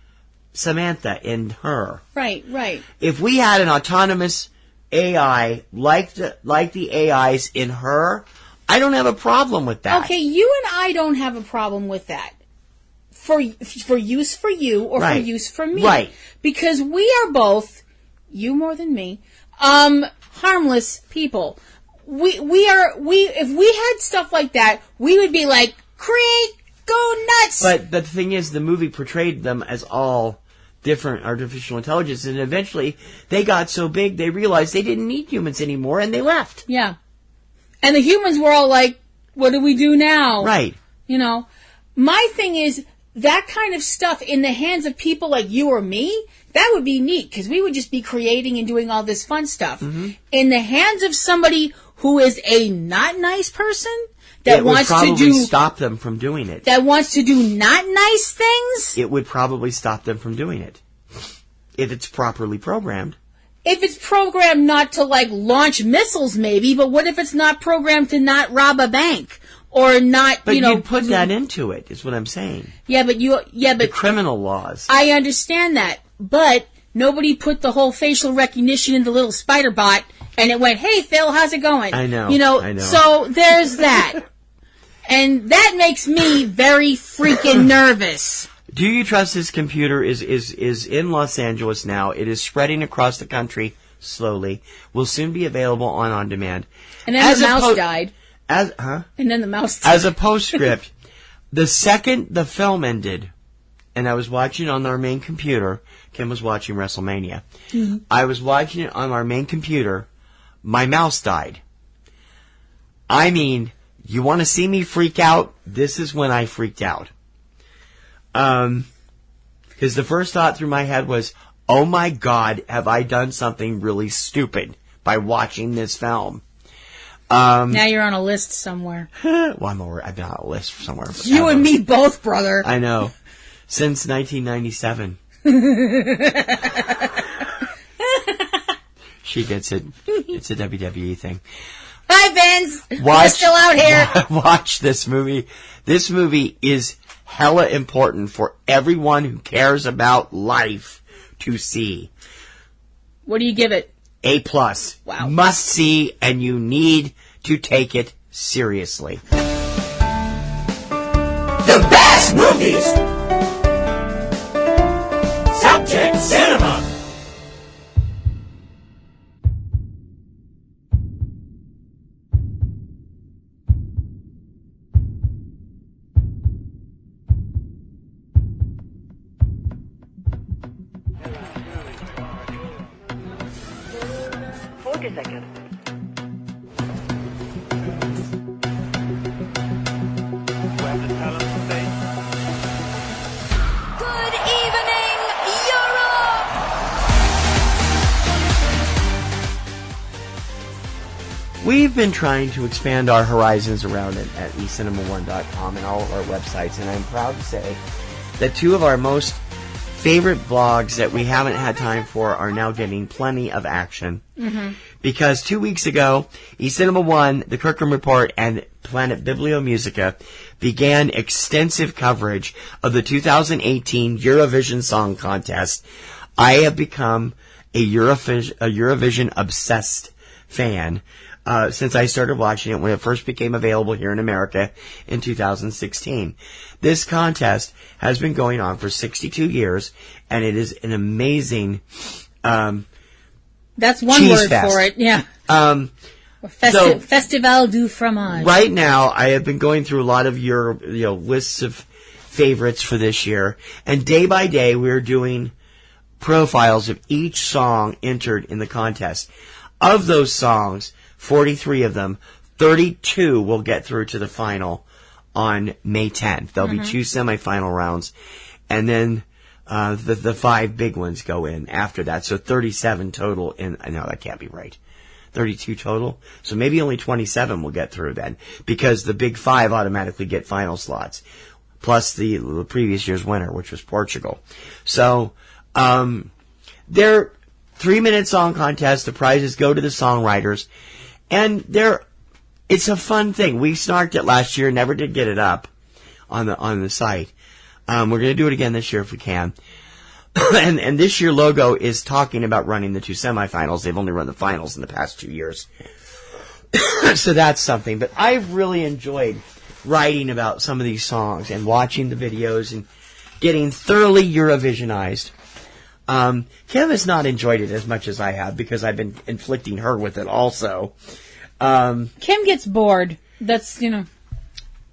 Samantha and her. Right. If we had an autonomous AI like the AIs in her, I don't have a problem with that. Okay, you and I don't have a problem with that. For use for you or for use for me. Right. Because we are both, you more than me, harmless people. If we had stuff like that, we would be like, great, go nuts. But the thing is, the movie portrayed them as all different artificial intelligence, and eventually they got so big they realized they didn't need humans anymore, and they left. Yeah. And the humans were all like, what do we do now? Right. My thing is, that kind of stuff in the hands of people like you or me, that would be neat, because we would just be creating and doing all this fun stuff. Mm-hmm. In the hands of somebody who is a not nice person, that wants to do... It would probably stop them from doing it. That wants to do not nice things? It would probably stop them from doing it. If it's properly programmed. If it's programmed not to, launch missiles, maybe, but what if it's not programmed to not rob a bank? Or not, but you put that into it, is what I'm saying. Yeah, but the criminal laws. I understand that, but nobody put the whole facial recognition in the little spider bot, and it went, "Hey, Phil, how's it going?" I know. I know. So there's that, and that makes me very freaking nervous. Do you trust this computer is in Los Angeles now? It is spreading across the country slowly. Will soon be available on demand. And then the mouse died. And then the mouse died. As a postscript, the second the film ended, and I was watching on our main computer, Kim was watching WrestleMania. Mm-hmm. I was watching it on our main computer. My mouse died. I mean, you want to see me freak out? This is when I freaked out. Because the first thought through my head was, oh my God, have I done something really stupid by watching this film? Now you're on a list somewhere. Well, I've been on a list somewhere. Forever. You and me both, brother. I know. Since 1997. She gets it. It's a WWE thing. Hi, Vince. We're still out here. Watch this movie. This movie is hella important for everyone who cares about life to see. What do you give it? A+. Wow. Must see, and you need to take it seriously. The best movies! Subject Cinema! Hold a second. Good evening, Europe! We've been trying to expand our horizons around it at eCinemaOne.com and all of our websites, and I'm proud to say that two of our most favorite blogs that we haven't had time for are now getting plenty of action. Mm-hmm. Because 2 weeks ago, eCinemaOne, the Kirkham Report, and Planet BiblioMusica began extensive coverage of the 2018 Eurovision Song Contest. I have become a Eurovision obsessed fan since I started watching it when it first became available here in America in 2016. This contest has been going on for 62 years, and it is an amazing that's one word fest. for it, yeah. Festival du Fromage. Right now, I have been going through a lot of your lists of favorites for this year, and day by day we're doing profiles of each song entered in the contest. Of those songs, 43 of them, 32 will get through to the final on May 10th. There'll be 2 semifinal rounds, and then the 5 big ones go in after that. So 37 total. No, that can't be right. 32 total. So maybe only 27 will get through then, because the big 5 automatically get final slots, plus the previous year's winner, which was Portugal. So they're 3-minute song contests. The prizes go to the songwriters, and it's a fun thing. We snarked it last year, never did get it up on the site. We're going to do it again this year if we can. and this year logo is talking about running the 2 semifinals. They've only run the finals in the past 2 years. So that's something. But I've really enjoyed writing about some of these songs and watching the videos and getting thoroughly Eurovisionized. Kim has not enjoyed it as much as I have, because I've been inflicting her with it also. Kim gets bored. That's,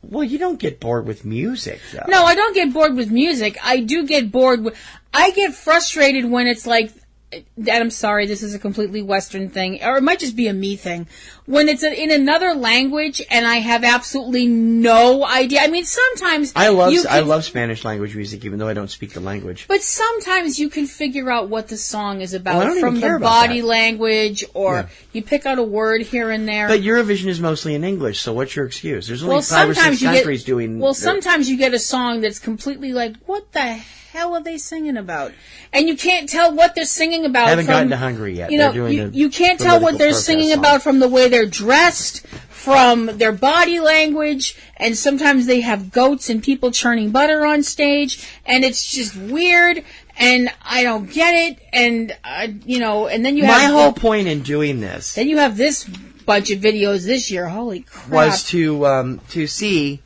Well, you don't get bored with music, though. No, I don't get bored with music. I do get bored I get frustrated when it's like, and I'm sorry, this is a completely Western thing, or it might just be a me thing, when it's in another language and I have absolutely no idea. I mean, sometimes I love Spanish language music, even though I don't speak the language. But sometimes you can figure out what the song is about from the body language, or you pick out a word here and there. But Eurovision is mostly in English, so what's your excuse? There's only 5 or 6 countries doing. Well, sometimes you get a song that's completely like, what the hell are they singing about? And you can't tell what they're singing about. I haven't gotten to Hungary yet. You can't tell what they're singing about from the way they're dressed, from their body language, and sometimes they have goats and people churning butter on stage, and it's just weird, and I don't get it, and and then you have my whole point in doing this. Then you have this bunch of videos this year. Holy crap! Was to see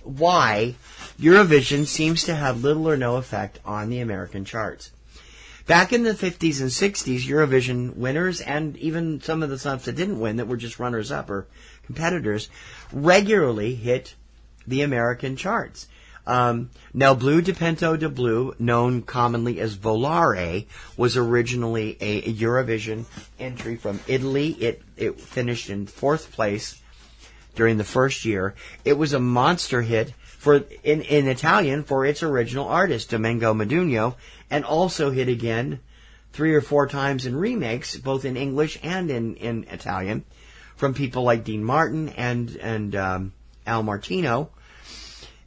why Eurovision seems to have little or no effect on the American charts. Back in the 50s and 60s, Eurovision winners, and even some of the stuff that didn't win, that were just runners-up or competitors, regularly hit the American charts. Now, Blue di Pento di Blu, known commonly as Volare, was originally a Eurovision entry from Italy. It finished in 4th place during the first year. It was a monster hit in Italian for its original artist, Domingo Modugno, and also hit again 3 or 4 times in remakes, both in English and in Italian, from people like Dean Martin and Al Martino.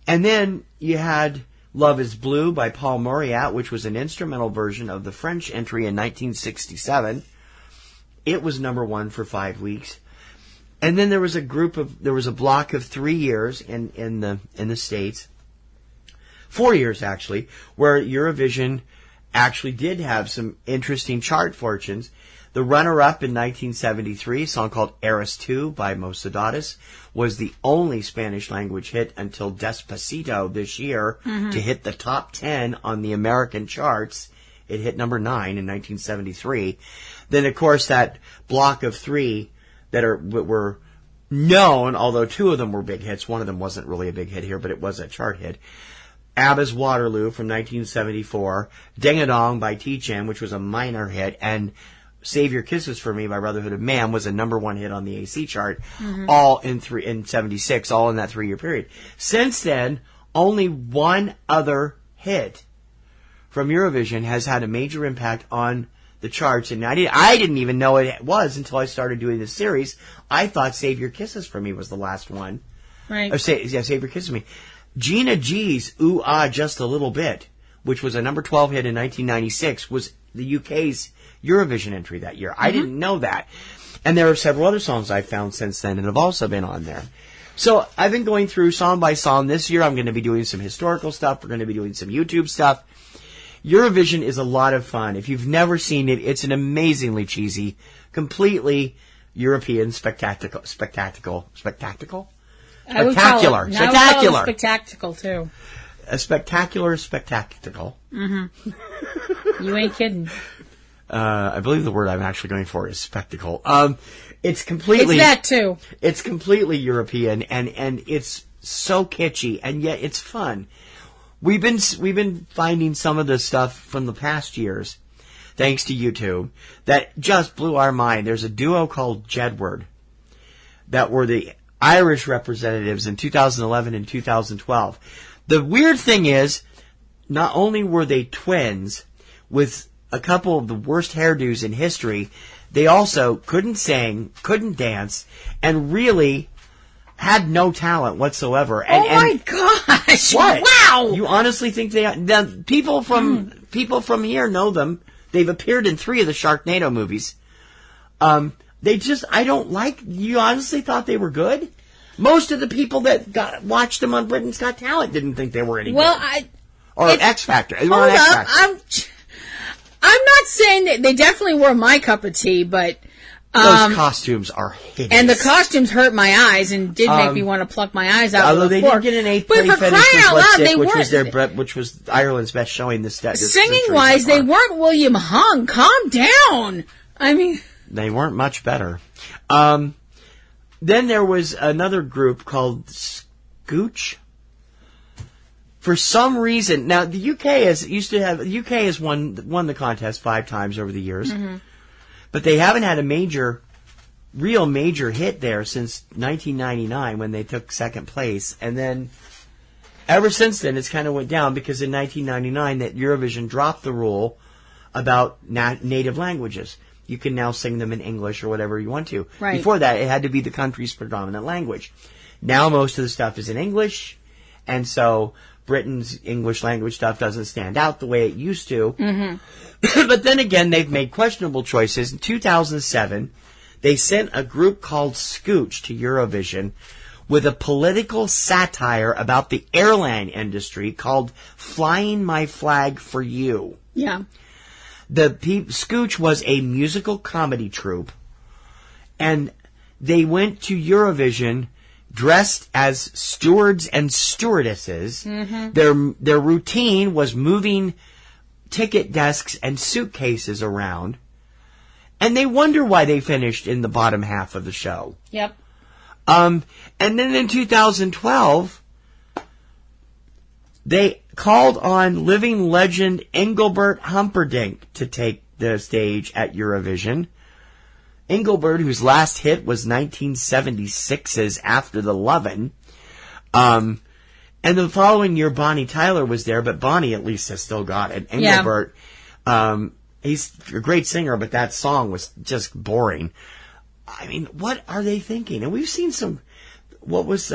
And then you had Love is Blue by Paul Mauriat, which was an instrumental version of the French entry in 1967. It was number 1 for 5 weeks. And then there was a block of 3 years in the States, 4 years actually, where Eurovision actually did have some interesting chart fortunes. The runner-up in 1973, a song called Eras 2 by Mocedades, was the only Spanish language hit until Despacito this year to hit the top 10 on the American charts. It hit number 9 in 1973. Then, of course, that block of 3 that were known, although 2 of them were big hits. One of them wasn't really a big hit here, but it was a chart hit. ABBA's Waterloo from 1974, Ding a Dong by T-Chan, which was a minor hit, and Save Your Kisses for Me by Brotherhood of Man was a number 1 hit on the AC chart, all in 76, all in that 3-year period. Since then, only one other hit from Eurovision has had a major impact on the charts, and I didn't even know it was until I started doing this series. I thought Save Your Kisses for Me was the last one. Right. Or Save Your Kisses for Me. Gina G's Ooh Ah Just a Little Bit, which was a number 12 hit in 1996, was the UK's Eurovision entry that year. I didn't know that. And there are several other songs I've found since then and have also been on there. So I've been going through song by song. This year I'm going to be doing some historical stuff. We're going to be doing some YouTube stuff. Eurovision is a lot of fun. If you've never seen it, it's an amazingly cheesy, completely European spectacular. Spectacular too. A spectacular spectacle. You ain't kidding. I believe the word I'm actually going for is spectacle. It's completely... It's that, too. It's completely European, and it's so kitschy, and yet it's fun. We've been finding some of the stuff from the past years, thanks to YouTube, that just blew our mind. There's a duo called Jedward that were the Irish representatives in 2011 and 2012. The weird thing is, not only were they twins with a couple of the worst hairdos in history, they also couldn't sing, couldn't dance, and really had no talent whatsoever. And, my gosh! What? Wow! You honestly think the people from here know them? They've appeared in 3 of the Sharknado movies. You honestly thought they were good? Most of the people that watched them on Britain's Got Talent didn't think they were any good. Or X Factor. They were on X Factor. I'm not saying that they definitely were my cup of tea, but... those costumes are hideous. And the costumes hurt my eyes and did make me want to pluck my eyes out. Although they did get an 8th place finish with Lipstick, which was Ireland's best showing this singing-wise, they weren't William Hung. Calm down. I mean... They weren't much better. Then there was another group called Scooch. For some reason, now the UK has won the contest 5 times over the years, but they haven't had a real major hit there since 1999 when they took 2nd place, and then ever since then it's kind of went down because in 1999 that Eurovision dropped the rule about native languages. You can now sing them in English or whatever you want to. Right. Before that, it had to be the country's predominant language. Now most of the stuff is in English, and so Britain's English language stuff doesn't stand out the way it used to. But then again, they've made questionable choices. In 2007, they sent a group called Scooch to Eurovision with a political satire about the airline industry called Flying My Flag for You. Yeah. Scooch was a musical comedy troupe, and they went to Eurovision dressed as stewards and stewardesses. Their routine was moving ticket desks and suitcases around, and they wonder why they finished in the bottom half of the show. Yep. And then in 2012, they called on living legend Engelbert Humperdinck to take the stage at Eurovision. Engelbert, whose last hit was 1976's After the Lovin'. And the following year, Bonnie Tyler was there, but Bonnie at least has still got it. Engelbert, he's a great singer, but that song was just boring. I mean, what are they thinking? And we've seen some, what was,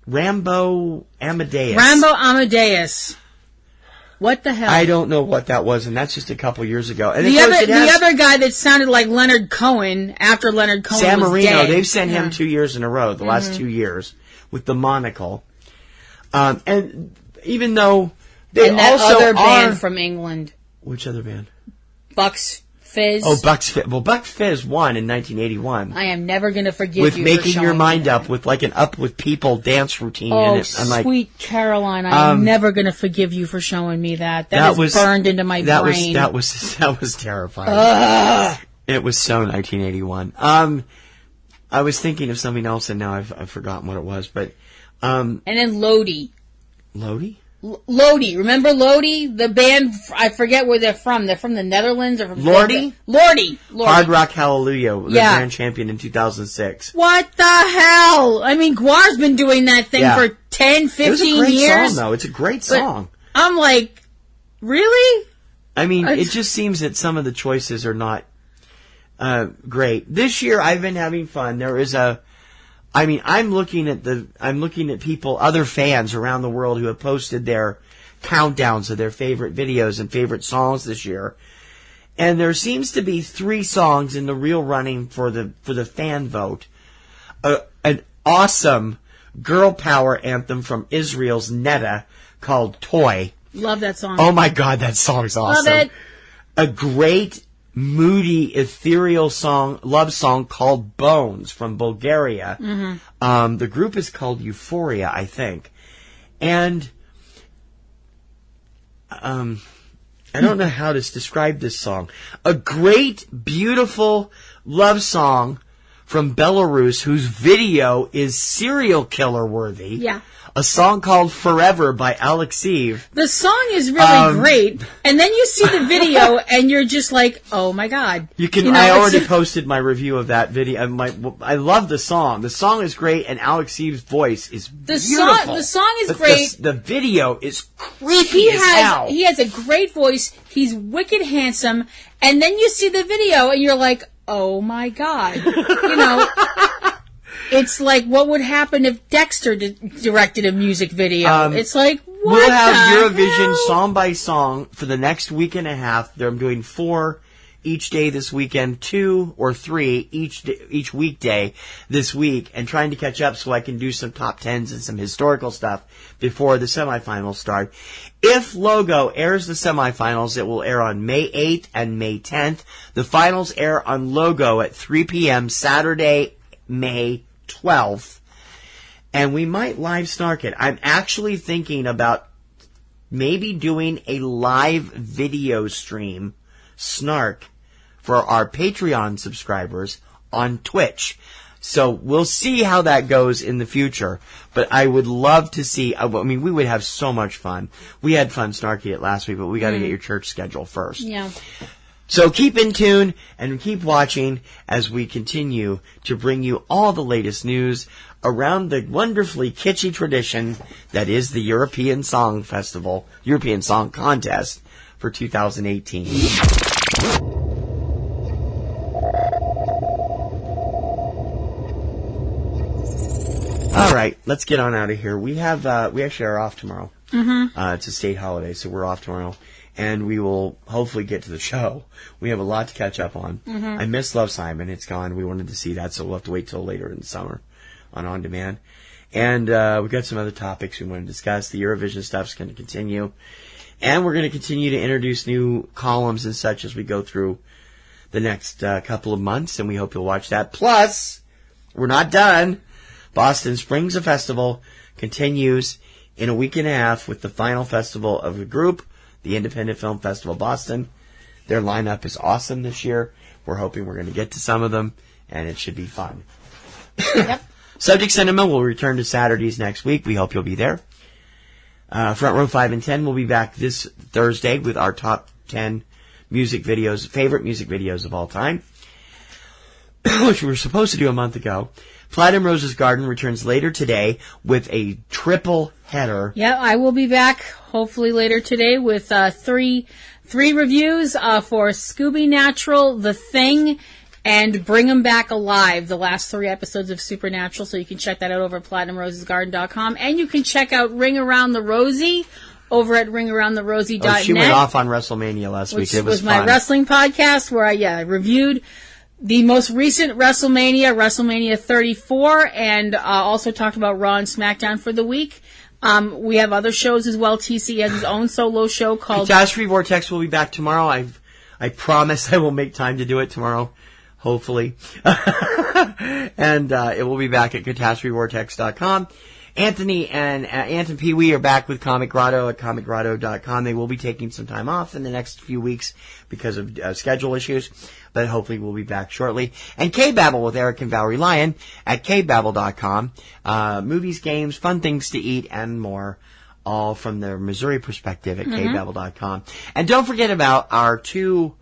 Rambo Amadeus. What the hell? I don't know what that was, and that's just a couple years ago. And the other guy that sounded like Leonard Cohen after Leonard Cohen San was Marino, dead. they've sent him 2 years in a row, the last 2 years, with the monocle. And even though they and that also other band from England. Which other band? Bucks Fizz. Oh, Bucks Fizz. Well, Bucks Fizz won in 1981. I am never going to forgive with you Making for Your Mind that. Up with like an Up With People dance routine. Oh, in it. sweet Caroline, I am never going to forgive you for showing me that. That was burned into my brain. That was terrifying. It was so 1981. I was thinking of something else and now I've forgotten what it was, but and then Lodi. Lodi? Lodi, remember Lodi? The band, I forget where they're from. They're from the Netherlands or from Lordi? Lordi. Hard Rock Hallelujah, the grand champion in 2006. What the hell? I mean, Guar's been doing that thing for 10, 15 years. It was a great song, though. It's a great song. I'm like, really? I mean, it just seems that some of the choices are not great. This year, I've been having fun. There is I'm looking at people, other fans around the world who have posted their countdowns of their favorite videos and favorite songs this year. And there seems to be 3 songs in the real running for the fan vote. An awesome girl power anthem from Israel's Netta called Toy. Love that song. Oh my God, that song's awesome. Love it. A great moody, ethereal love song called Bones from Bulgaria. The group is called Euphoria, I think. And I don't know how to describe this song. A great, beautiful love song from Belarus whose video is serial killer worthy. Yeah. A song called Forever by Alexeyev. The song is really great, and then you see the video, and you're just like, "Oh my god!" I already posted my review of that video. I love the song. The song is great, and Alexeyev's voice is beautiful. The song is great. The video is creepy as hell. He has a great voice. He's wicked handsome, and then you see the video, and you're like, "Oh my god!" It's like what would happen if Dexter directed a music video. It's like, what we'll have Eurovision hell? song by song for the next week and a half. I'm doing 4 each day this weekend, 2 or 3 each weekday this week, and trying to catch up so I can do some top 10s and some historical stuff before the semifinals start. If Logo airs the semifinals, it will air on May 8th and May 10th. The finals air on Logo at 3 p.m. Saturday, May 12th, and we might live snark it. I'm actually thinking about maybe doing a live video stream snark for our Patreon subscribers on Twitch. So we'll see how that goes in the future, but I would love to see, we would have so much fun. We had fun snarking it last week, but we got to get your church schedule first. Yeah. So keep in tune and keep watching as we continue to bring you all the latest news around the wonderfully kitschy tradition that is the European Song Festival, European Song Contest for 2018. All right, let's get on out of here. We actually are off tomorrow. It's a state holiday, so we're off tomorrow. And we will hopefully get to the show. We have a lot to catch up on. I miss Love, Simon. It's gone. We wanted to see that, so we'll have to wait till later in the summer on demand. And we've got some other topics we want to discuss. The Eurovision stuff's going to continue. And we're going to continue to introduce new columns and such as we go through the next couple of months, and we hope you'll watch that. Plus, we're not done. Boston Springs Festival continues in a week and a half with the final festival of the group, the Independent Film Festival Boston. Their lineup is awesome this year. We're hoping we're going to get to some of them, and it should be fun. Yep. Subject Cinema will return to Saturdays next week. We hope you'll be there. Front Row 5 and 10 will be back this Thursday with our top 10 music videos, favorite music videos of all time, which we were supposed to do a month ago. Platinum Rose's Garden returns later today with a triple header. Yeah, I will be back hopefully later today with three reviews for Scooby Natural, The Thing, and Bring 'Em Back Alive, the last 3 episodes of Supernatural. So you can check that out over at PlatinumRosesGarden.com. And you can check out Ring Around the Rosie over at ringaroundtherosie.net. Oh, she went off on WrestleMania last week. It was fun. My wrestling podcast where I reviewed the most recent WrestleMania 34, and also talked about Raw and SmackDown for the week. We have other shows as well. TC has his own solo show called Catastrophe. Vortex will be back tomorrow. I promise I will make time to do it tomorrow, hopefully. And it will be back at catastrophevortex.com. Anthony and Ant and Pee Wee are back with Comic Grotto at comicgrotto.com. They will be taking some time off in the next few weeks because of schedule issues, but hopefully we'll be back shortly. And Cavebabble with Eric and Valerie Lyon at cavebabble.com. Movies, games, fun things to eat, and more, all from the Missouri perspective at cavebabble.com. And don't forget about our 2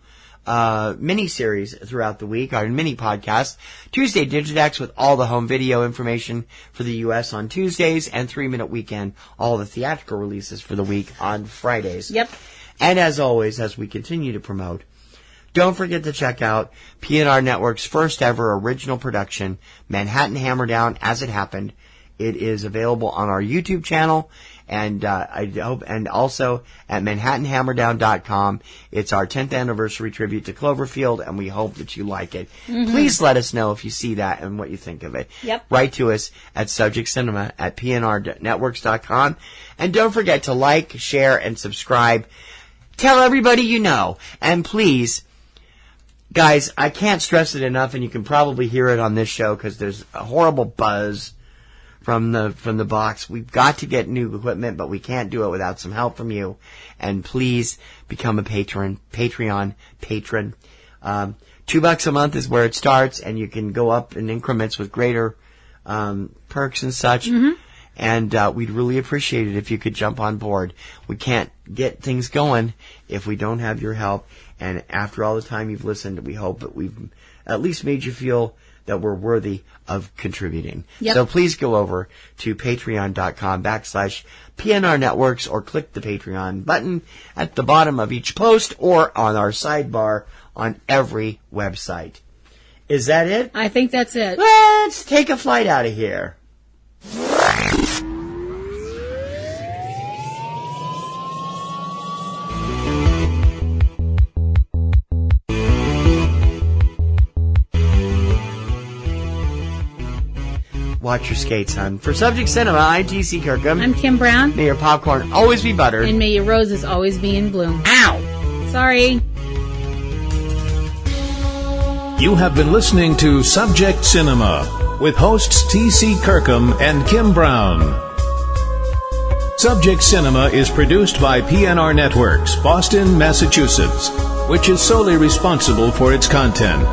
mini-series throughout the week, our mini podcast. Tuesday Digidex with all the home video information for the U.S. on Tuesdays, and 3-Minute Weekend, all the theatrical releases for the week on Fridays. Yep. And as always, as we continue to promote, don't forget to check out PNRNetworks' first ever original production, Manhattan Hammerdown, As It Happened. It is available on our YouTube channel, and I hope, and also at ManhattanHammerdown.com. It's our 10th anniversary tribute to Cloverfield, and we hope that you like it. Please let us know if you see that and what you think of it. Yep. Write to us at subjectcinema at PNRNetworks.com. And don't forget to like, share, and subscribe. Tell everybody you know. And please, guys, I can't stress it enough, and you can probably hear it on this show because there's a horrible buzz from the box. We've got to get new equipment, but we can't do it without some help from you. And please become a Patreon patron. $2 a month is where it starts, and you can go up in increments with greater perks and such. Mm-hmm. And we'd really appreciate it if you could jump on board. We can't get things going if we don't have your help. And after all the time you've listened, we hope that we've at least made you feel that we're worthy of contributing. Yep. So please go over to patreon.com/PNRNetworks or click the Patreon button at the bottom of each post or on our sidebar on every website. Is that it? I think that's it. Let's take a flight out of here. Watch your skates, hon. For Subject Cinema, I'm T.C. Kirkham. I'm Kim Brown. May your popcorn always be buttered. And may your roses always be in bloom. Ow! Sorry. You have been listening to Subject Cinema with hosts T.C. Kirkham and Kim Brown. Subject Cinema is produced by PNRNetworks, Boston, Massachusetts, which is solely responsible for its content.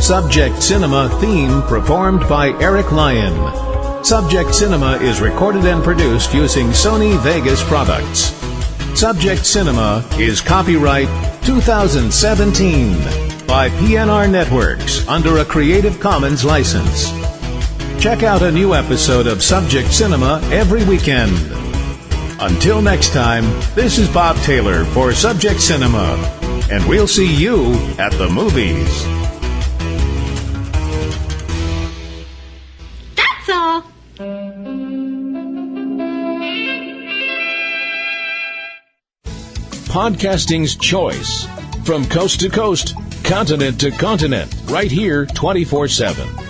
Subject Cinema theme performed by Eric Lyon. Subject Cinema is recorded and produced using Sony Vegas products. Subject Cinema is copyright 2017 by PNRNetworks under a Creative Commons license. Check out a new episode of Subject Cinema every weekend. Until next time, this is Bob Taylor for Subject Cinema, and we'll see you at the movies. That's all. Podcasting's choice. From coast to coast, continent to continent, right here 24/7.